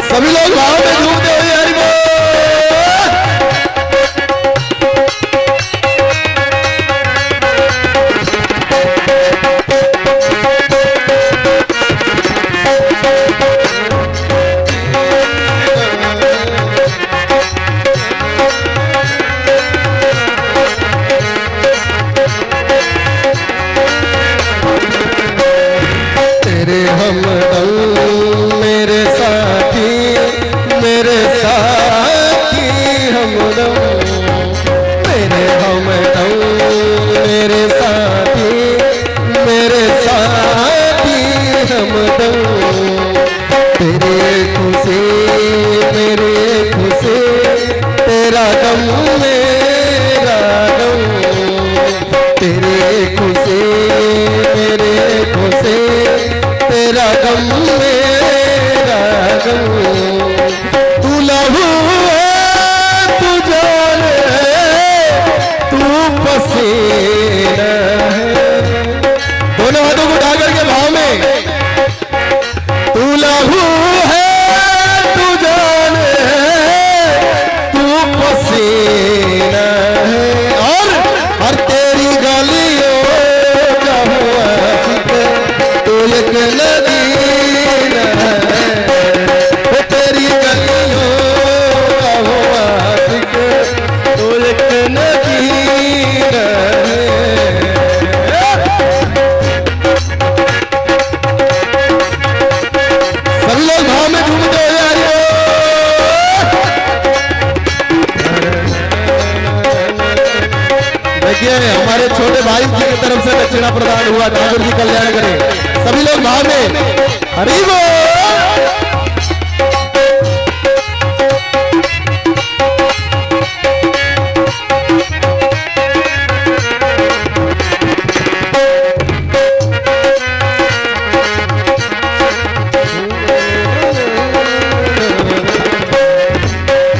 सभी लोग भाव में झूमते हुए हरि बोल। तेरे हमदम मेरे साथी, मेरे साथी हमदम, मेरे हमदम मेरे साथी, मेरे साथी हमदम। तेरे खुशी मेरे खुशी, तेरा गम मेरा गम। तेरे खुशी मेरे खुशी, तेरा गम मेरा गम। तू लहू है तू जान है तू पसीना है। दोनों हाथों को उठा करके भाव में तू लहू है तू जान है तू पसीना है। और तेरी गलियों का हुआ आशिक तो एक नगीना है। वो तेरी गलियों का हुआ आशिक तो एक नगीना है। सभी लोग भाव में झूमते हुए हरि बोल। देखिए हमारे छोटे भाई जी की तरफ से दक्षिणा प्रदान हुआ। ठाकुर जी कल्याण करें। सभी लोग भाव में हरि बोल।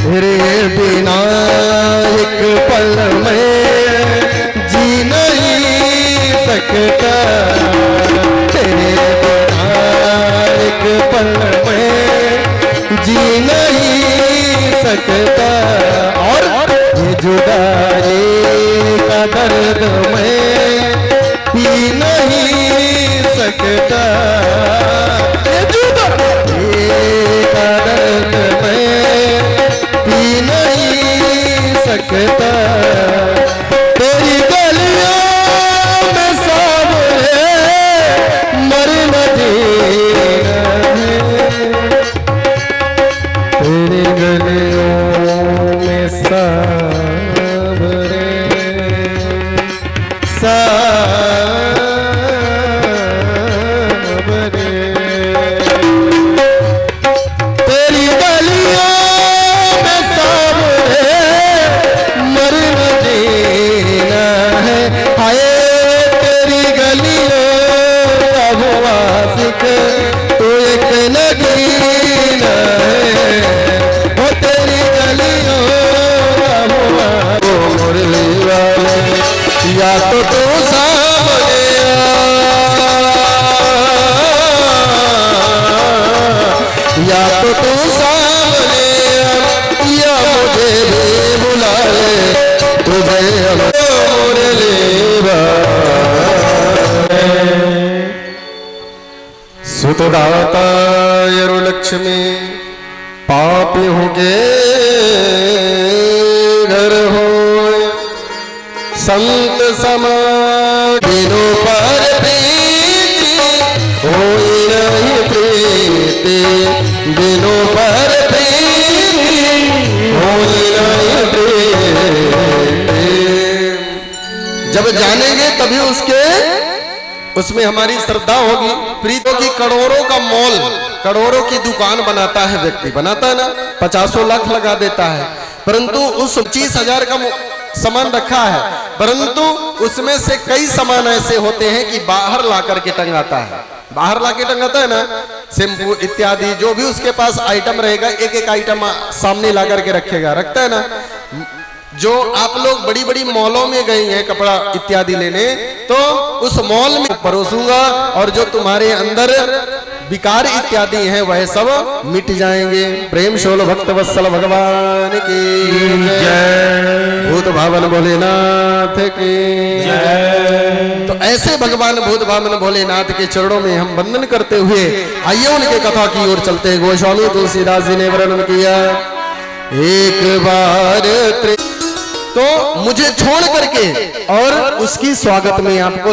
तेरे बिना एक पल में जी नहीं सकता। तेरे बिना एक पल में जी नहीं सकता। और ये जुदाई का दर्द मैं पी नहीं सकता। ये जुदाई का दर्द मैं पी नहीं सकता। तेरी गलियों में सावरे मर न जीना है। तेरी गलियों में सावरे तेरी गलियों में सावरे मर न जीना है। हाय तेरी गलियों का हुआ आशिक तो एक नगीना है। वो तेरी गलियों का हुआ वो मुरली वाले या तो तू सामने या तो तू सामने या मुझे भी बुला ले तुझे मुरली सुतदाता यरु लक्ष्मी पापी होके घर हो संत समाज दिनों पर प्रीति होई नहीं प्रीति दिनों पर प्रीति होई नहीं प्रीति। जब जानेंगे तभी उसमें हमारी श्रद्धा होगी। प्रीतों की करोड़ों का मॉल, करोड़ों की दुकान बनाता है व्यक्ति, बनाता है ना, 50 लाख लगा देता है, परंतु उस 25,000 का सामान रखा है, परंतु उसमें से कई सामान ऐसे होते हैं कि बाहर ला करके टंगाता है, बाहर ला के टंगाता है ना, शैम्पू इत्यादि जो भी उसके पास आइटम रहेगा, एक एक आइटम सामने ला करके रखेगा, रखता है ना। जो आप लोग बड़ी बड़ी मॉलों में गए हैं कपड़ा इत्यादि लेने, तो उस मॉल में परोसूंगा और जो तुम्हारे अंदर विकार इत्यादि हैं वह सब मिट जाएंगे। प्रेम शोल भक्त वत्सल भगवान की जय, भूत भावन भोलेनाथ की जय। तो ऐसे भगवान भूत भावन भोलेनाथ के चरणों में हम वंदन करते हुए आइए उनके कथा की ओर चलते हैं। गोस्वामी तुलसीदास जी ने वर्णन किया, एक बार तो मुझे छोड़ करके और उसकी स्वागत में आपको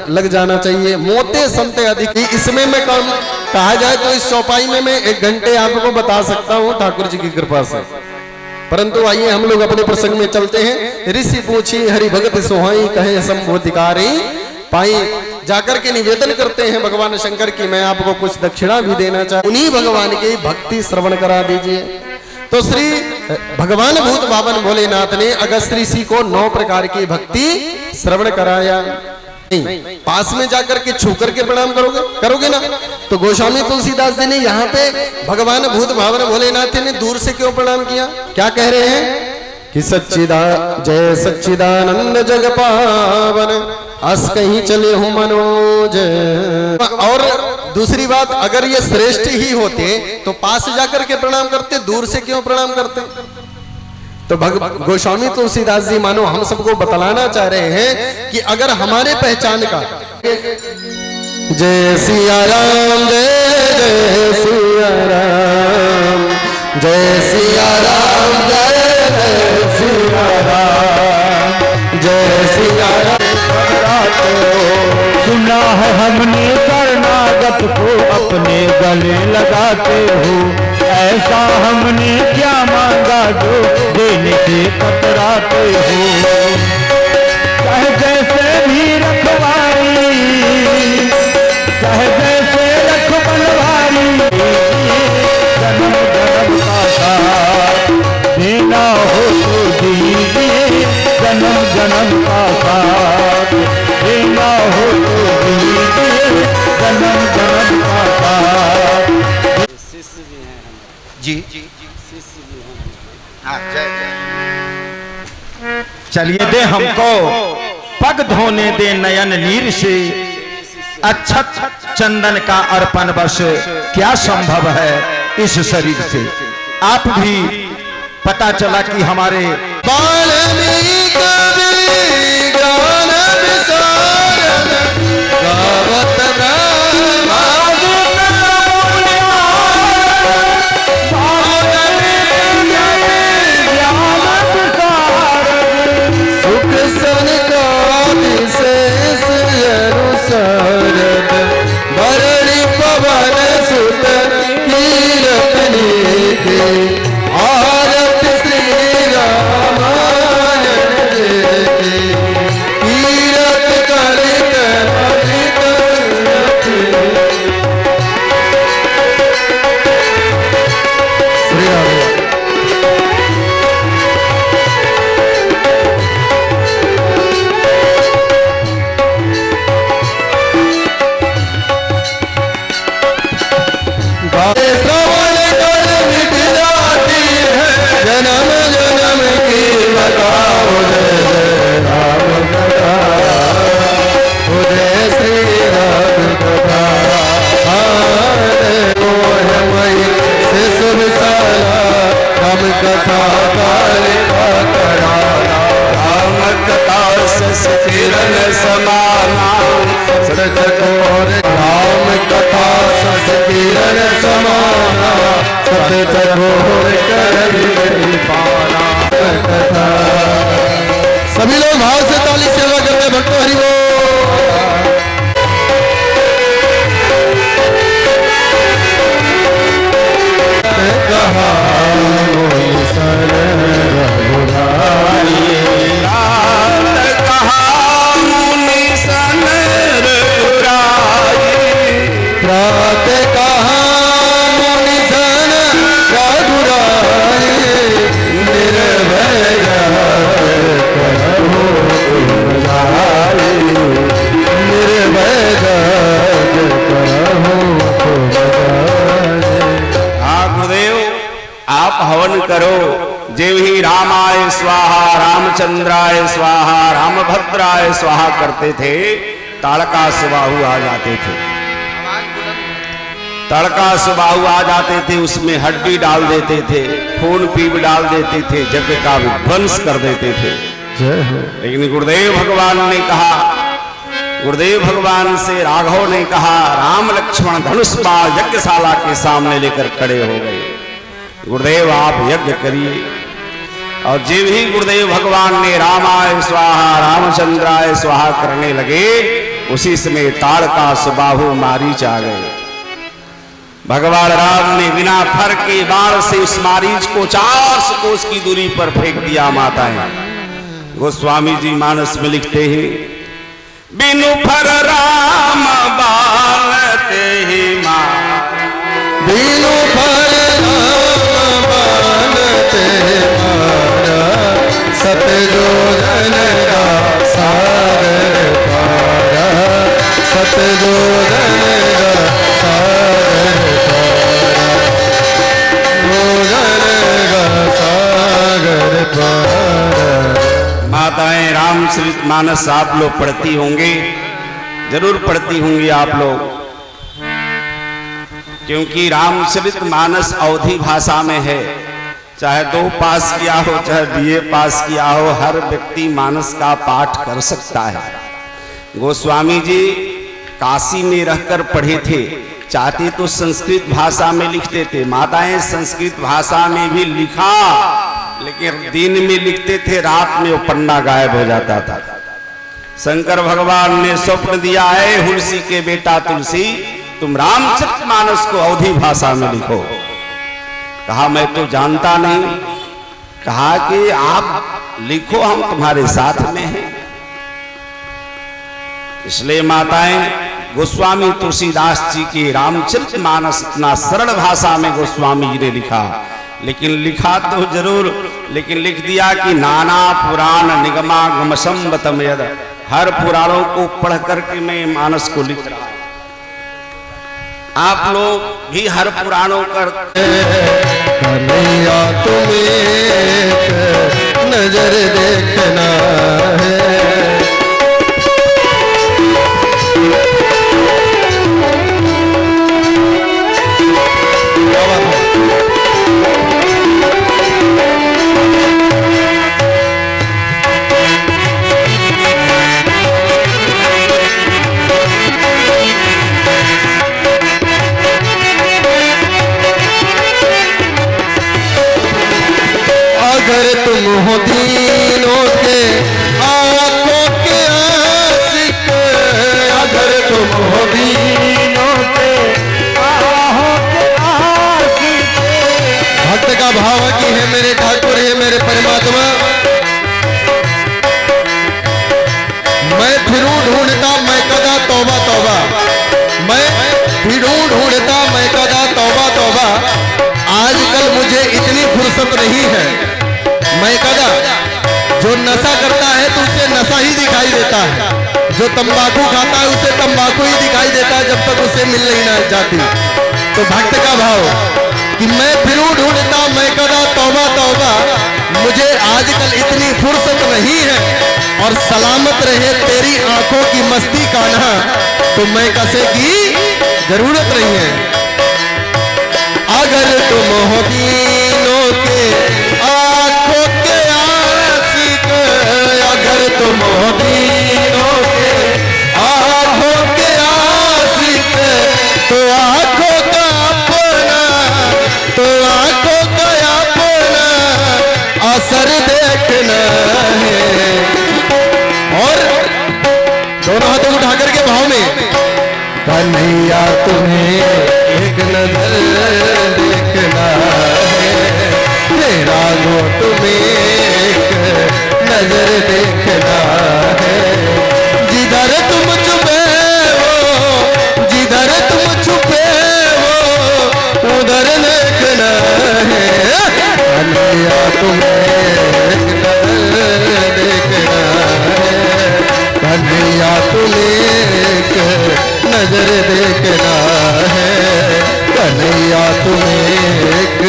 लग जाना चाहिए। मोटे संत अधिक, इसमें मैं कहा जाए तो इस चौपाई में मैं 1 घंटे आपको बता सकता हूं ठाकुर जी की कृपा से, परंतु आइए हम लोग अपने प्रसंग में चलते हैं। ऋषि पूछी हरि भगत सोहाई कहे संबोधिकारी पाई, जाकर के निवेदन करते हैं भगवान शंकर की मैं आपको कुछ दक्षिणा भी देना चाहूं, उन्हीं भगवान की भक्ति श्रवण करा दीजिए। तो श्री भगवान भूत भावन भोलेनाथ ने अगस्त्य ऋषि को 9 प्रकार की भक्ति श्रवण कराया। नहीं, पास में जाकर के छू करके प्रणाम करोगे ना। तो गोस्वामी तुलसीदास जी ने यहाँ पे भगवान भूत भावन भोलेनाथ ने दूर से क्यों प्रणाम किया, क्या कह रहे हैं कि जय सच्चिदानंद जग पावन अस कहीं चले हो मनोज। और दूसरी बात, अगर ये श्रेष्ठ ही होते तो पास जाकर के प्रणाम करते, दूर से क्यों प्रणाम करते। तो गोस्वामी तुलसीदास जी मानो हम सबको बतलाना चाह रहे हैं कि अगर हमारे पहचान का जय सिया राम जय सिया राम जय सिया राम जय सिया राम जय सिया राम। सुना है हमने शरणागत को अपने गले लगाते हो, ऐसा हमने क्या मांगा जो देने के कतराते हो। चाहे जैसे भी रखवारी, चाहे जैसे रख बनवारी, जन्म जन्म का साथ देना हो तो दीजिए, जन्म जन्म का साथ देना हो तो दीजिए, जन्म जन्म का साथ। शिष्य भी हैं जी शिष्य भी हैं। हाँ, जय जय। चलिए दे हमको पग धोने दे नयन नीर से, अक्षत चंदन का अर्पण बस क्या संभव है इस शरीर से। आप भी पता चला कि हमारे समाना सच को राम कथा बस किरण समाना सत चकोर कर पाना। सभी लोग भाव से ताली सेवा करते भक्तों हरि बोल। कहा हवन करो। जेव ही रामाय स्वाहा, रामचंद्राय स्वाहा, रामभद्राय स्वाहा करते थे, ताड़का सुबाहु आ जाते थे। तड़का सुबाहु आ जाते थे, उसमें हड्डी डाल देते थे, खून पीप डाल देते थे, यज्ञ का विध्वंस कर देते थे। लेकिन गुरुदेव भगवान ने कहा, गुरुदेव भगवान से राघव ने कहा, राम लक्ष्मण धनुष बाण यज्ञशाला के सामने लेकर खड़े हो गए। गुरुदेव आप यज्ञ करिए। और जब ही गुरुदेव भगवान ने रामाय स्वाहा, रामचंद्राय स्वाहा करने लगे, उसी समय ताड़का सुबाहु मारीच आ गए। भगवान राम ने बिना फर के बाण से उस मारीच को 400 कोस की दूरी पर फेंक दिया। माताएं गोस्वामी जी मानस में लिखते हैं, बिनु फर राम बालते ही मार, बिनु फर राम बालते मारा, सत जो जन का सागर पारा, सत जो जन का सागर पारा, जो जन का सागर पारा। माताएं रामचरित मानस आप लोग पढ़ती होंगे, जरूर पढ़ती होंगी आप लोग, क्योंकि रामचरित मानस अवधी भाषा में है। चाहे 2 पास किया हो, चाहे BA पास किया हो, हर व्यक्ति मानस का पाठ कर सकता है। गोस्वामी जी काशी में रहकर पढ़े थे, चाहते तो संस्कृत भाषा में लिखते थे। माताएं संस्कृत भाषा में भी लिखा, लेकिन दिन में लिखते थे, रात में वो पन्ना गायब हो जाता था। शंकर भगवान ने स्वप्न दिया है, हुलसी के बेटा तुलसी, तुम रामचरितमानस को अवधी भाषा में लिखो। कहा मैं तो जानता नहीं। कहा कि आप लिखो, हम तुम्हारे साथ में हैं। इसलिए माताएं गोस्वामी तुलसीदास जी के रामचरितमानस इतना सरल भाषा में गोस्वामी जी ने लिखा, लेकिन लिखा तो जरूर, लेकिन लिख दिया कि नाना पुराण निगमागम संबतम यद, हर पुराणों को पढ़ करके मैं मानस को लिख रहा हूं। आप लोग भी हर पुराणों कर कन्हैया तुम्हें नजर देखना है, अगर तुम हो दीनों के आंखों के आशिक, अगर तुम हो दीनों के आंखों के आशिक। भक्त का भाव की है मेरे ठाकुर, है मेरे परमात्मा, मैं फिरूं ढूंढता मैं कदा तौबा तौबा, मैं फिरूं ढूंढता मैं कदा तौबा तौबा। आजकल मुझे इतनी फुर्सत नहीं है, मैं कदा, जो नशा करता है तो उसे नशा ही दिखाई देता है, जो तंबाकू खाता है उसे तंबाकू ही दिखाई देता है, जब तक उसे मिल नहीं ना जाती। तो भक्त का भाव कि मैं फिरूं ढूंढता मैं कदा तौबा तौबा, मुझे आजकल इतनी फुर्सत नहीं है, और सलामत रहे तेरी आंखों की मस्ती कान्हा, तो मैं कसे की जरूरत नहीं है। अगर तुम हो दीनों के आंखों के आशिक, अगर तुम हो दीनों के आंखों के आशिक, तो आंखों लागो तुम्हें एक नजर देखना है। जिधर तुम छुपे हो, जिधर तुम छुपे हो उधर देखना है। कन्हैया तुम्हें एक नजर देखना है। कन्हैया तुम्हें एक नजर देखना है। कन्हैया तुम्हें एक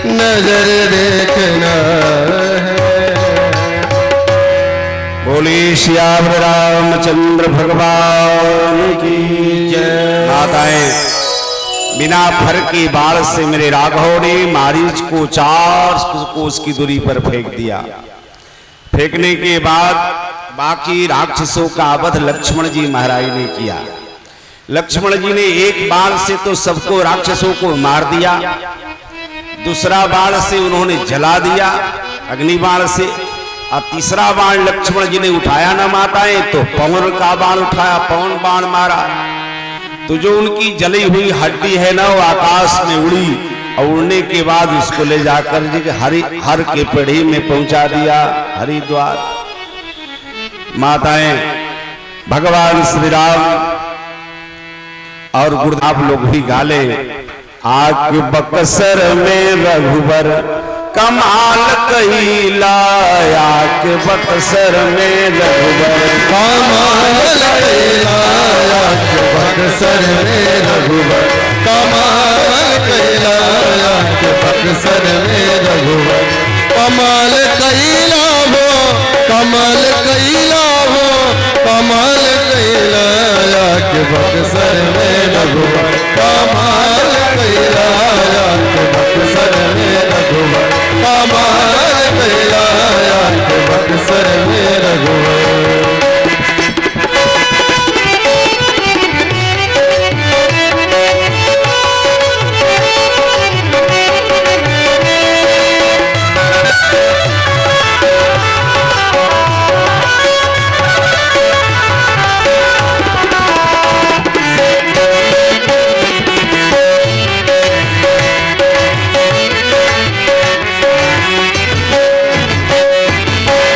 नजर देखना है। बोली श्याम रामचंद्र भगवान की जय। माताएं, बिना फर की बाढ़ से मेरे राघव ने मारीच को 4 कोस की दूरी पर फेंक दिया। फेंकने के बाद बाकी राक्षसों का वध लक्ष्मण जी महाराज ने किया। लक्ष्मण जी ने एक बाण से तो सबको राक्षसों को मार दिया, दूसरा बाण से उन्होंने जला दिया अग्नि बाण से, और तीसरा बाण लक्ष्मण जी ने उठाया ना माताएं तो पवन का बाण उठाया, पवन बाण मारा तो जो उनकी जली हुई हड्डी है ना वो आकाश में उड़ी और उड़ने के बाद उसको ले जाकर हर के पेड़ी में पहुंचा दिया हरिद्वार। माताएं, भगवान श्री राम और गुरुदेव लोग भी गाले, आग बक्सर में रघुबर कमाल कहिला, आग बक्सर में रघुबर कमाल कहिला, आग बक्सर में रघुबर कमाल कहिला, आग बक्सर में रघुबर कमाल कहिला हो, कमाल कहिला हो, कमाल कहिला, आग बक्सर में रघुबर कमाल कहिला, आग बक्सर में रघुबर कमाल कहिला, आग बक्सर में रघुबर।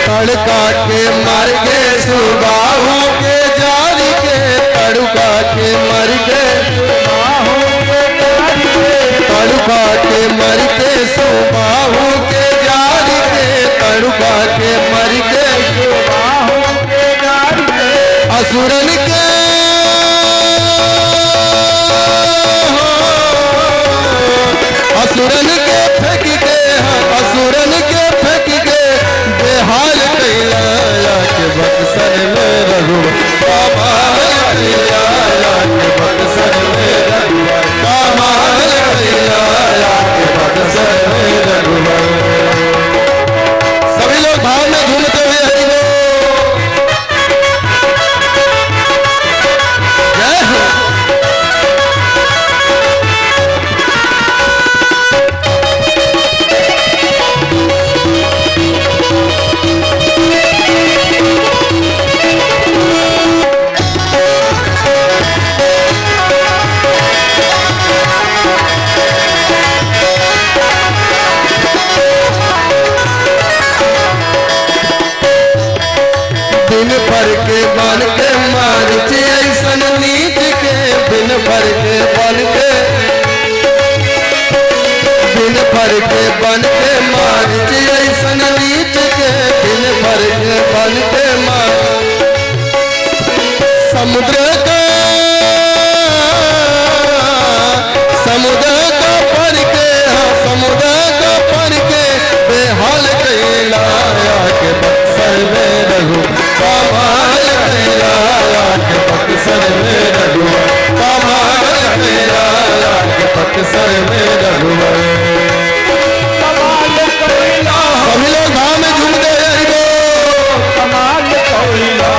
तड़का के मर गए सुबाहू के जारी के, तड़का के मर गए तड़का के मर के सुबाहू के जारी के, तड़का के मर के असुरन के असुरन के फेंक के, असुरन के फेंक के बेहाल कैला, के बक्सर में रघुवर कमाल कैला, के बक्सर में रघुवर कमाल कैला, के बक्सर में रघुवर। सभी लोग भाव में झूमते हुए हरि बोल जय हो। बिन भर के बन के मारिच ऐसन नीच के, बिन भर के बन के, बिन भर के बन के मारिच ऐसन नीच के, बिन भर के बन के मार समुद्र का, समुद्र का पर के, समुद्र का पर के बेहाल कैला, के बक्सर में रघु कमाल कैला, के बक्सर में रघुवर कमाल कैला, के बक्सर में रघुवर। सभी लोग भाव में झूमते हैं हरि बोल। कमाल कैला,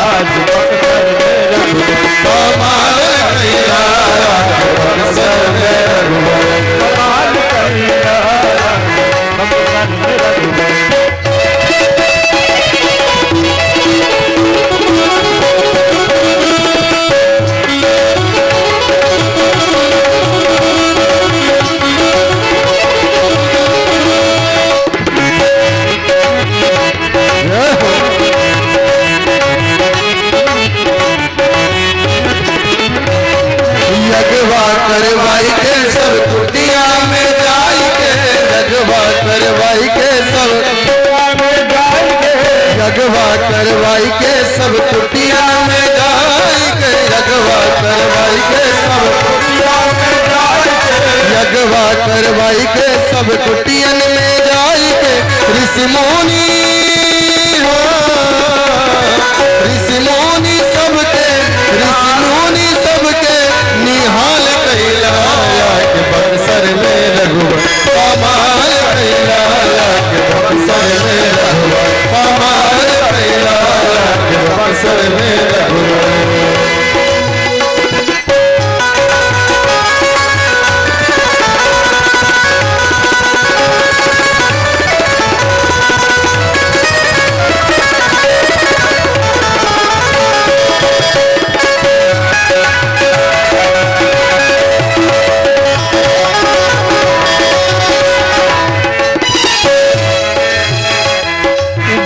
आज बक्सर में रघुवर कमाल कैला, के बक्सर में रघुवर कमाल कैला, बक्सर में रघुवर। सब कुटिया में जाई के यज्ञवा करवाई के सब कुटिया में जाई के यज्ञवा करवाई के सब कुटियन में जाई के ऋषि मुनि सबके निहाल कैला के बक्सर में रघुवर कमाल कैला के बक्सर में रघुवर कमाल कैला के बक्सर में रघुवर।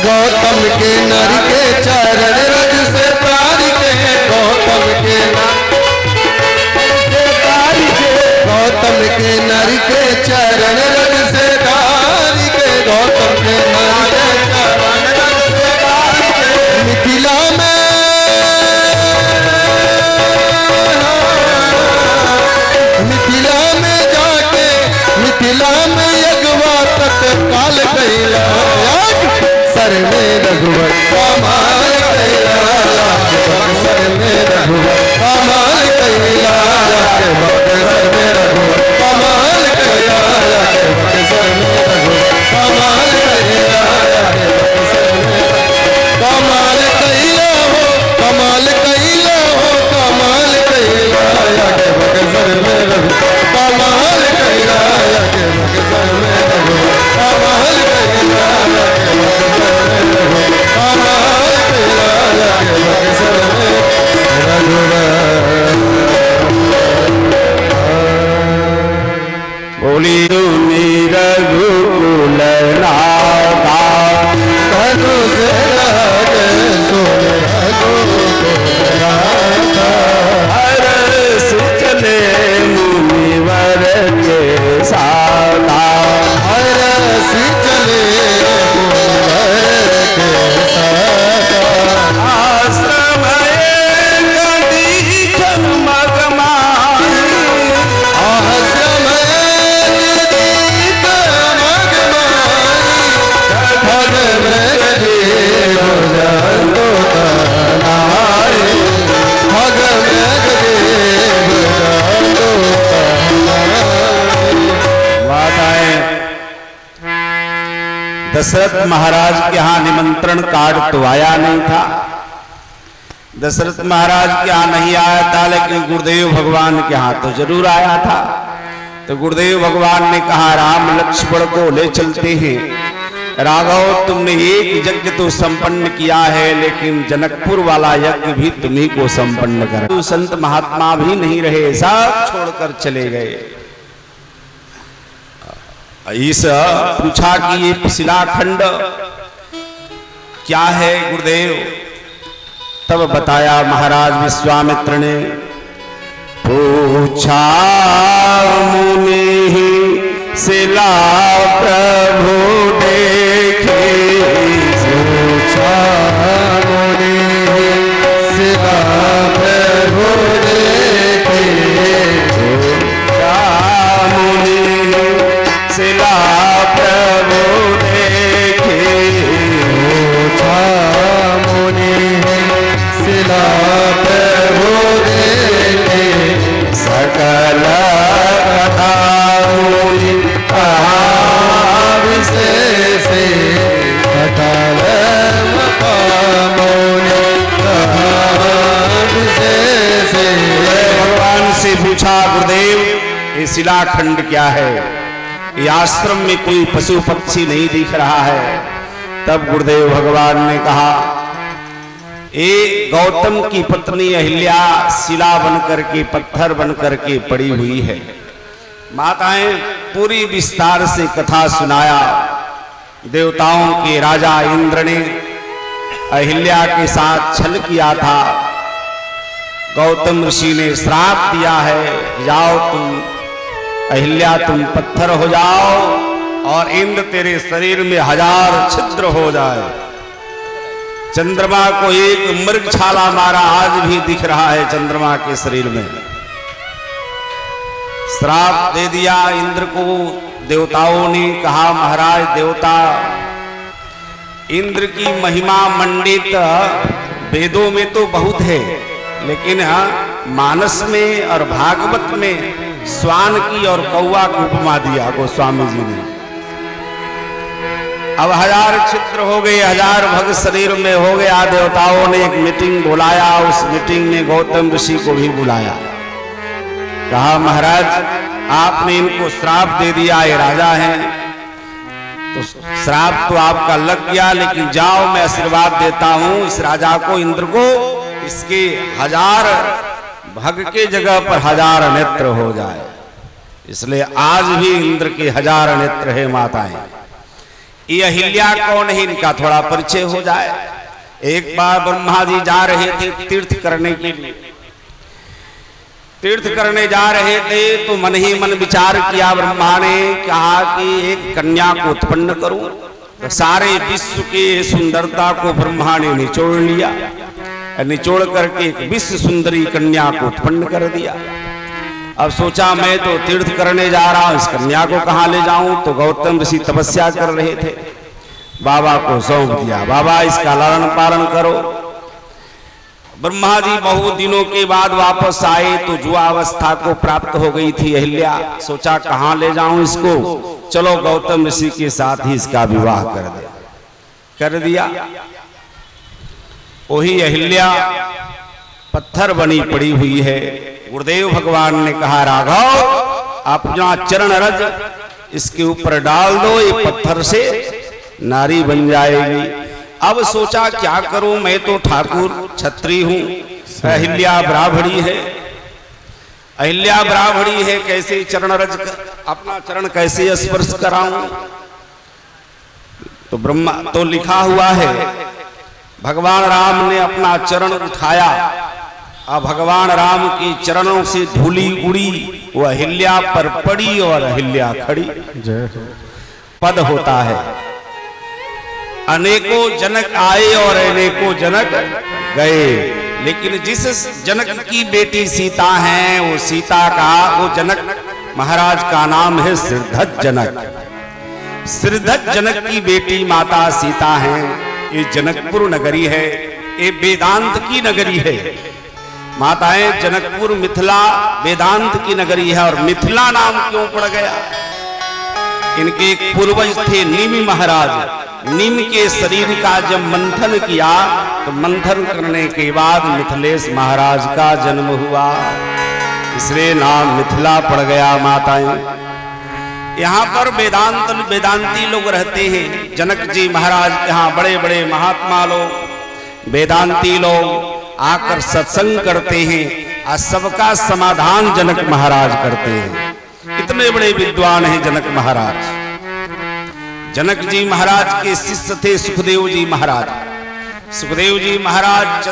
गौतम के नर के चरण रज से तार के गौतम के गौतम के नर के चरण रज से तार के गौतम के नर के चरण रज से तार के मिथिला में जाके मिथिला में यज्ञवा तत्काल कैला सर में रघुवर कमाल कैला के बक्सर में रघुवर कमाल कैला के बक्सर में रघुवर कमाल कैला के बक्सर में रघुवर कमाल कैला के बक्सर में कमाल कैला हो कमाल कैला हो कमाल कैला के बक्सर में रघुवर कमाल कैला के बक्सर में रघुवर कमाल कैला बोली तुमी रघुकुल नाथा धनुष राज सोन रघुकुल नाथा हरष चले मुनिवर के साथा हरष चले मुनिवर के साथा आश्रम गदी जन्मग मारी आश्रम दशरथ महाराज के यहाँ निमंत्रण कार्ड तो आया नहीं था। दशरथ महाराज के यहाँ नहीं आया था, लेकिन गुरुदेव भगवान के यहाँ तो जरूर आया था। तो गुरुदेव भगवान ने कहा, राम लक्ष्मण को ले चलते हैं। राघव, तुमने एक यज्ञ तो संपन्न किया है, लेकिन जनकपुर वाला यज्ञ भी तुम्ही को संपन्न कर। तो संत महात्मा भी नहीं रहे, सब छोड़कर चले गए। इस पूछा कि ये शिलाखंड क्या है गुरुदेव? तब बताया महाराज विश्वामित्र ने, पूछा मुनि शिला प्रभु देखे, पूछा मुनि शिला प्रभु देखे, शिला प्रभु देखे, पूछा मुनि शिला प्रभु देखे, सकल कथा मुनि कहा विशेष सकल मुनि कहा विशेष। भगवान से पूछा, गुरुदेव ये शिलाखंड क्या है? ये आश्रम में कोई पशु पक्षी नहीं दिख रहा है। तब गुरुदेव भगवान ने कहा, ये गौतम की पत्नी अहिल्या शिला बनकर के, पत्थर बनकर के पड़ी हुई है। माताएं पूरी विस्तार से कथा सुनाया। देवताओं के राजा इंद्र ने अहिल्या के साथ छल किया था। गौतम ऋषि ने श्राप दिया है, जाओ तुम अहिल्या, तुम पत्थर हो जाओ और इंद्र तेरे शरीर में 1000 छिद्र हो जाए। चंद्रमा को एक मृग छाला मारा, आज भी दिख रहा है चंद्रमा के शरीर में। श्राप दे दिया इंद्र को देवताओं ने। कहा महाराज देवता, इंद्र की महिमा मंडित वेदों में तो बहुत है, लेकिन मानस में और भागवत में स्वान की और कौवा की उपमा दिया गोस्वामी जी ने। अब 1000 छिद्र हो गए, 1000 भग शरीर में हो गया। देवताओं ने एक मीटिंग बुलाया, उस मीटिंग में गौतम ऋषि को भी बुलाया। कहा महाराज आपने इनको श्राप दे दिया, ये राजा हैं, तो श्राप तो आपका लग गया, लेकिन जाओ मैं आशीर्वाद देता हूं इस राजा को, इंद्र को, इसके 1000 भग के जगह पर 1000 नेत्र हो जाए। इसलिए आज भी इंद्र के 1000 नेत्र है माताएं। ये अहिल्या कौन है, इनका थोड़ा परिचय हो जाए। एक बार ब्रह्मा जी जा रहे थे तीर्थ करने के लिए। तीर्थ करने जा रहे थे तो मन ही मन विचार किया ब्रह्मा ने, कहा कि एक कन्या को उत्पन्न करूं। तो सारे विश्व की सुंदरता को ब्रह्मा ने निचोड़ लिया, निचोड़ करके एक विश्व सुंदरी कन्या को उत्पन्न कर दिया। अब सोचा मैं तो तीर्थ करने जा रहा हूं, इस कन्या को कहां ले जाऊं। तो गौतम ऋषि तपस्या कर रहे थे, बाबा को सौंप दिया, बाबा इसका लालन पालन करो। ब्रह्मा जी बहुत दिनों के बाद वापस आए तो जुआवस्था को प्राप्त हो गई थी अहिल्या। सोचा कहां ले जाऊं इसको, चलो गौतम ऋषि के साथ ही इसका विवाह कर दिया। वही अहिल्या पत्थर बनी पड़ी हुई है। गुरुदेव भगवान ने कहा राघव अपना चरण रज इसके ऊपर डाल दो, ये पत्थर से नारी बन जाएगी। अब सोचा क्या करूं, मैं तो ठाकुर क्षत्रिय हूं, अहिल्या ब्राह्मणी है, अहिल्या ब्राह्मणी है, कैसे चरण रज अपना चरण कैसे स्पर्श कराऊं। तो ब्रह्मा तो लिखा हुआ है भगवान राम ने अपना चरण उठाया, अब भगवान राम की चरणों से धूली उड़ी, वह अहिल्या पर पड़ी और अहिल्या खड़ी। पद होता है अनेकों जनक आए और अनेकों जनक गए, लेकिन जिस जनक की बेटी सीता है वो सीता का, वो जनक महाराज का नाम है सिरधत जनक। सिरधत जनक की बेटी माता सीता है। ये जनकपुर नगरी है, ये वेदांत की नगरी है। माताएं जनकपुर मिथिला वेदांत की नगरी है। और मिथिला नाम क्यों पड़ गया, इनके एक पूर्वज थे निमि महाराज। निम के शरीर का जब मंथन किया तो मंथन करने के बाद मिथिलेश महाराज का जन्म हुआ, इसलिए नाम मिथिला पड़ गया। माताएं यहाँ पर वेदांती लोग रहते हैं। जनक जी महाराज यहाँ बड़े बड़े महात्मा लोग, वेदांती लोग आकर सत्संग करते हैं और सबका समाधान जनक महाराज करते हैं। इतने बड़े विद्वान हैं जनक महाराज। जनक जी महाराज के शिष्य थे सुखदेव जी महाराज। सुखदेव जी महाराज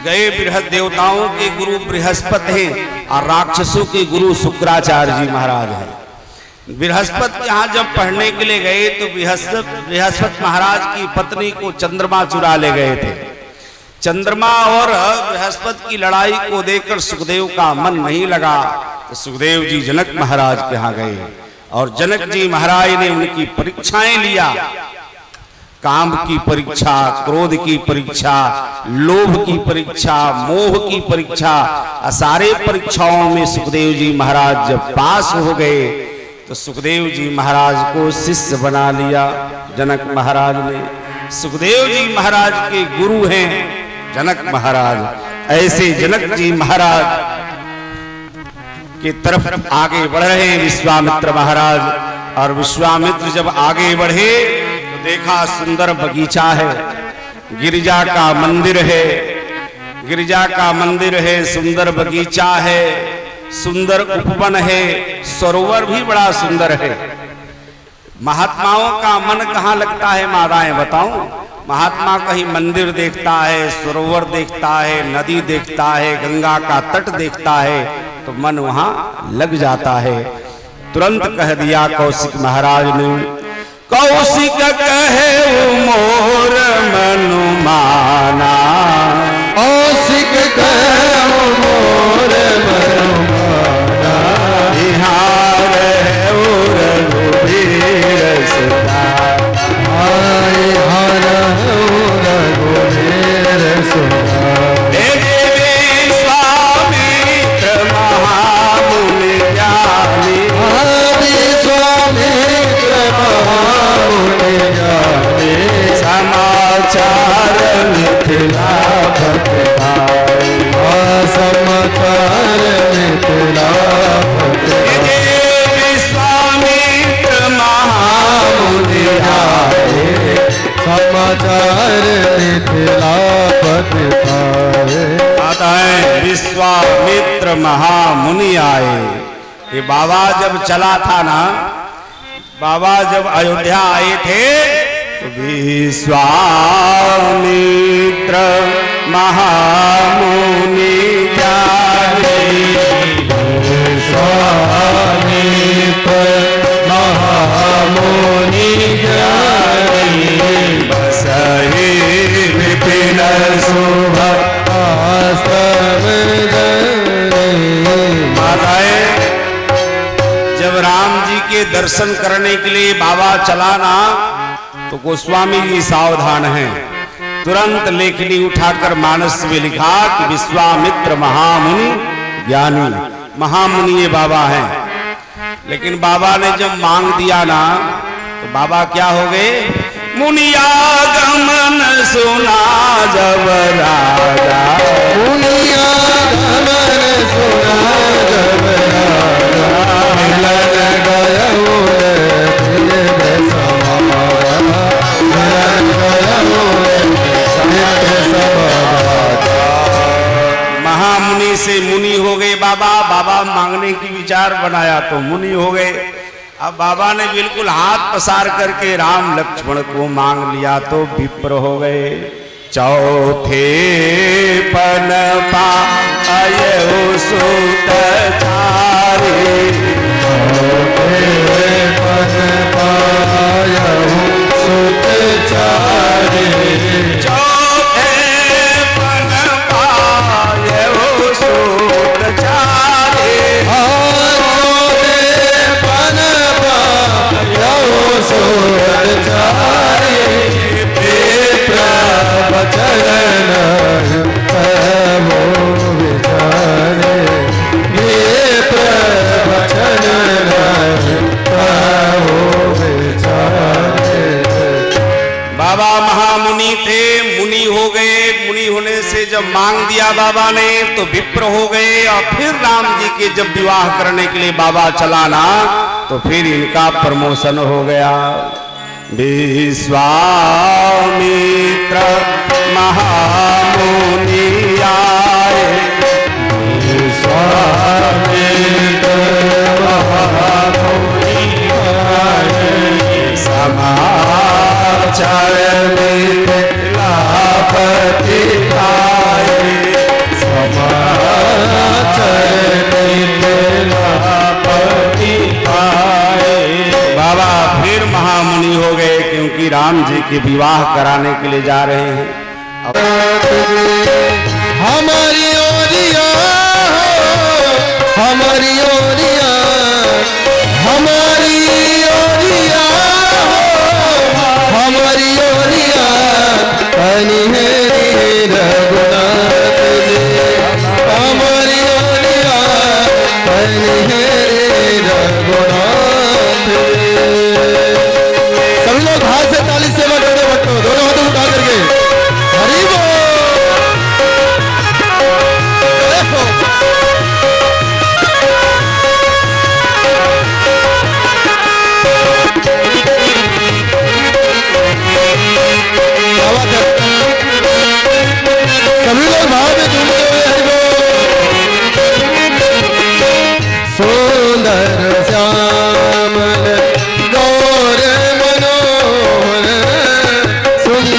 गए, बृहद देवताओं के गुरु बृहस्पति हैं और राक्षसों के गुरु शुक्राचार्य जी महाराज हैं। बृहस्पति के यहाँ जब पढ़ने के लिए गए तो बृहस्पति महाराज की पत्नी को चंद्रमा चुरा ले गए थे। चंद्रमा और बृहस्पति की लड़ाई को देखकर सुखदेव का मन नहीं लगा, तो सुखदेव जी जनक महाराज के यहाँ गए और जनक जी महाराज ने उनकी परीक्षाएं लिया। काम की परीक्षा, क्रोध की परीक्षा, लोभ की परीक्षा, मोह की परीक्षा, सारे परीक्षाओं में सुखदेव जी महाराज जब पास हो गए तो सुखदेव जी महाराज को शिष्य बना लिया जनक महाराज ने। सुखदेव जी महाराज के गुरु हैं जनक महाराज। ऐसे जनक जी महाराज की तरफ आगे बढ़ रहे हैं विश्वामित्र महाराज। और विश्वामित्र जब आगे बढ़े तो देखा सुंदर बगीचा है, गिरिजा का मंदिर है, गिरिजा का मंदिर है, सुंदर बगीचा है, सुंदर उपवन है, सरोवर भी बड़ा सुंदर है। महात्माओं का मन कहाँ लगता है माताएं बताऊं? महात्मा कहीं मंदिर देखता है, सरोवर देखता है, नदी देखता है, गंगा का तट देखता है तो मन वहां लग जाता है। तुरंत कह दिया कौशिक महाराज ने, कौशिक कहे मोर मनु माना, कौशिक कहे मोर मनु माना, यहाँ रहे रघुवीर सुता, यहाँ रघुवीर सुता। विश्वामित्र महामुनि ज्ञानी, विश्वामित्र महामुनि ज्ञानी, समाचार मिथिलापति पाए, समाचार मिथिलापति पाए। विश्वामित्र महामुनि आए, समाचार मिथिलापति पाए। आता है विश्वामित्र महामुनि आए। ये बाबा जब चला था ना, बाबा जब अयोध्या आए थे तो विश्वामित्र महामुनि ज्ञानी, विश्वामित्र महामुनि ज्ञानी, बसहि विपिन शुभ आश्रम जनी। माताएं, जब राम जी के दर्शन करने के लिए बाबा चला ना, तो गोस्वामी जी सावधान हैं। तुरंत लेखनी उठाकर मानस में लिखा कि विश्वामित्र महामुनि ज्ञानी, महामुनि ये बाबा हैं। लेकिन बाबा ने जब मांग दिया ना, तो बाबा क्या हो गए? मुनियागमन सुना जब राजा, मुनियागमन सुना जब राजा, मिलन गयो रे समारा, मिलन गयो रे समारा। महामुनि से मुनि हो गए बाबा। बाबा मांगने की विचार बनाया तो मुनि हो गए। अब बाबा ने बिल्कुल हाथ पसार करके राम लक्ष्मण को मांग लिया तो विप्र हो गए। चौथे पन पायउ सुत चारि, चौथे पन पायउ सुत चारि, चौथे पन पायउ सुत चारि, सुर चारि, प्रवचन प्रभु विचारे, प्रवचन प्रभु विचारे। बाबा महामुनि थे, मुनि हो गए। मुनि होने से जब मांग दिया बाबा ने तो विप्र हो गए। और फिर राम जी के जब विवाह करने के लिए बाबा चला ना, तो फिर इनका प्रमोशन हो गया। विश्वामित्र महामुनि आए, विश्वामित्र महामुनि आए, समाचार मिथिलापति पाए, समाचार मिथिलापति पाए। बाबा फिर महामुनि हो गए, क्योंकि राम जी के विवाह कराने के लिए जा रहे हैं। हमारी ओरिया हो, हमारी ओरिया, हमारी ओरिया हो, हमारी ओरिया, अनिहेरी रघुनाथ जी, हमारी ओरिया, अनिहेरी रघुनाथ जी। सभी लोग हाथ से ताली से बटो बटो, दोनों हाथों उठा करके हरि बोल। सभी लोग भाव में झूमते हुए हरि बोल। सुंदर श्यामल गौर मनोहर, सुंदर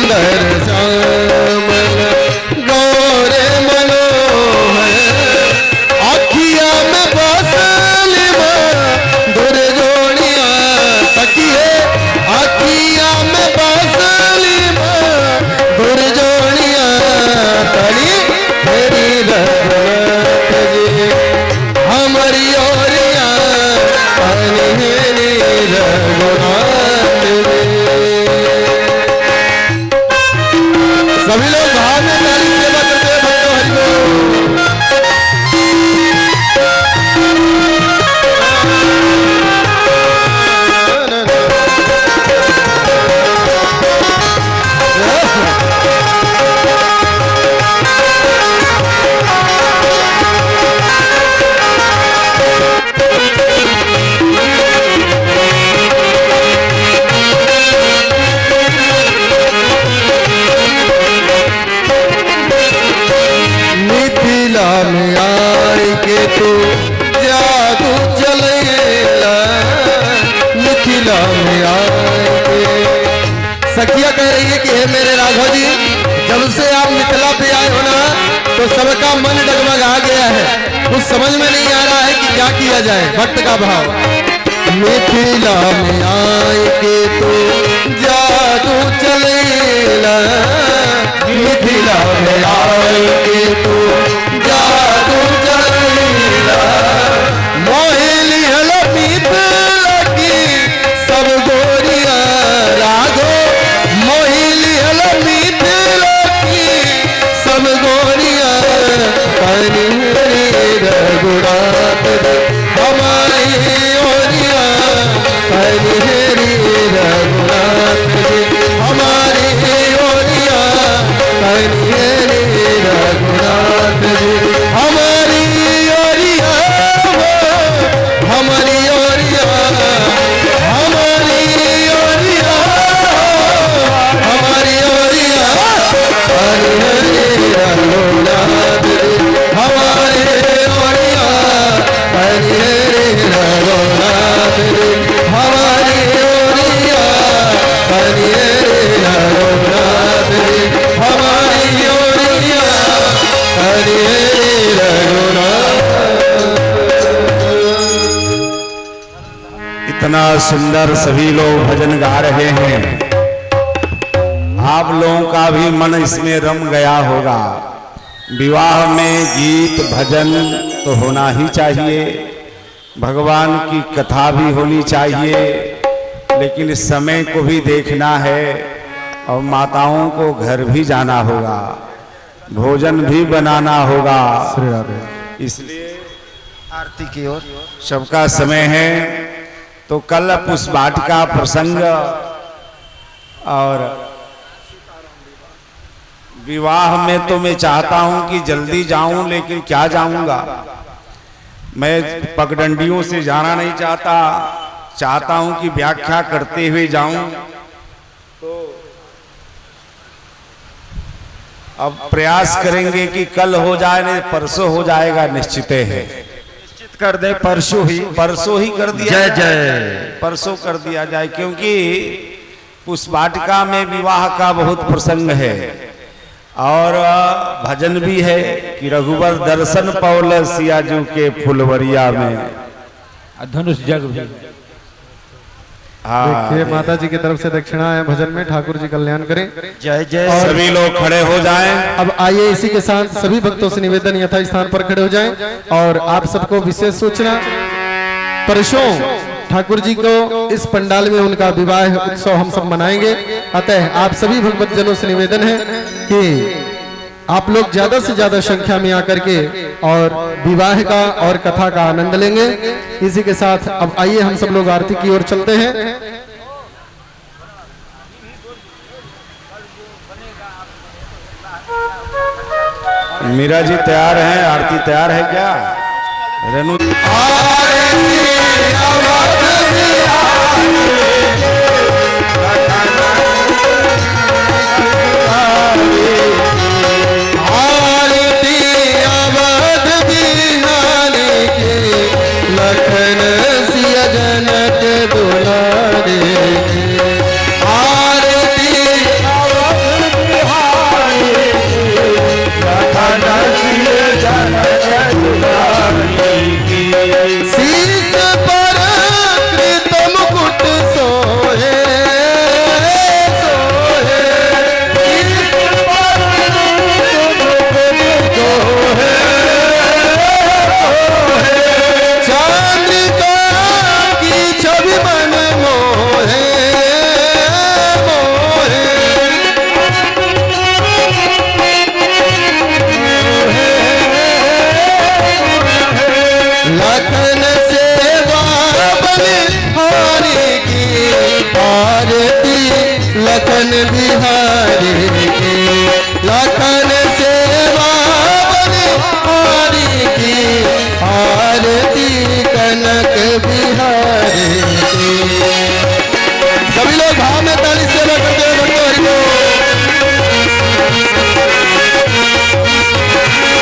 मिथिला में आए। सखिया कह रही है कि हे मेरे राघव जी, जब से आप मिथिला पे आए हो ना तो सबका मन डगमगा गया है, कुछ समझ में नहीं आ रहा है कि क्या किया जाए। भक्त का भाव, मिथिला में आए के तो जादू चलेला, मिथिला में आए के तो जादू चलेला, मोहिनी हल मिथिला की सब गोरिया राघो, मोहिनी हल मिथिला की सब गोरिया करी रघुनाथ हमारी ओरिया, करी रघुनाथ हमारी ओरिया, करी रघुनाथ हमारी ओरिया, हमारी ओरिया, हमारी ओरिया, हमारी ओरिया, हरि हरि रघुनाथ हमारे ओरिया, हरि हरि रघुनाथ हमारी ओरिया, हरि हरि रघुनाथ हमारी ओरिया, हरि हरि रघुनाथ। इतना सुंदर सभी लोग भजन गा रहे हैं, आप लोगों का भी मन इसमें रम गया होगा। विवाह में गीत भजन तो होना ही चाहिए, भगवान की कथा भी होनी चाहिए, लेकिन इस समय को भी देखना है और माताओं को घर भी जाना होगा, भोजन भी बनाना होगा। इसलिए आरती की ओर सबका समय है। तो कल पुष्पाटिका प्रसंग और विवाह में तो मैं चाहता हूं कि जल्दी जाऊं, लेकिन क्या जाऊंगा, मैं पगडंडियों से जाना नहीं चाहता, चाहता हूं कि व्याख्या करते हुए जाऊं। तो अब प्रयास करेंगे कि कल हो जाए, नहीं परसों हो जाएगा, निश्चित है। कर दे, परसों ही कर दिया जय जाए, जय परसों कर दिया जाए, क्योंकि पुष्पाटिका में विवाह का बहुत प्रसंग है और भजन भी है कि रघुवर दर्शन पौल सियाजू के फुलवरिया में, धनुष जग भी। हाँ देखिए माता जी की तरफ से दक्षिणा है भजन में, ठाकुर जी कल्याण करें। जय जय। सभी लोग खड़े हो जाएं। अब आइए इसी के साथ सभी भक्तों से निवेदन यथा स्थान पर खड़े हो जाएं और आप सबको विशेष सूचना, परसों ठाकुर जी को इस पंडाल में उनका विवाह उत्सव हम सब मनाएंगे, अतः आप सभी भगवत जनों से निवेदन है कि आप लोग ज्यादा से ज्यादा संख्या में आकर के और विवाह का और कथा का आनंद लेंगे। इसी के साथ अब आइए हम सब लोग आरती की ओर चलते हैं। मीरा जी तैयार हैं, आरती तैयार है क्या? रेणु लखन सिया जनक दुलारे, आरती लखन सिया जनक दुलारे, शीश पर कृत मुकुट सोहे, सोहे शीश पर मुकुट सोहे, चंद्रिका की छवि मन मोहे, मोहे लखन सेवा बलिहारी की आरती, लखन बिहारी की लखन सेवा बलिहारी की आरती, कनक बिहारी की। सभी लोग भाव में ताली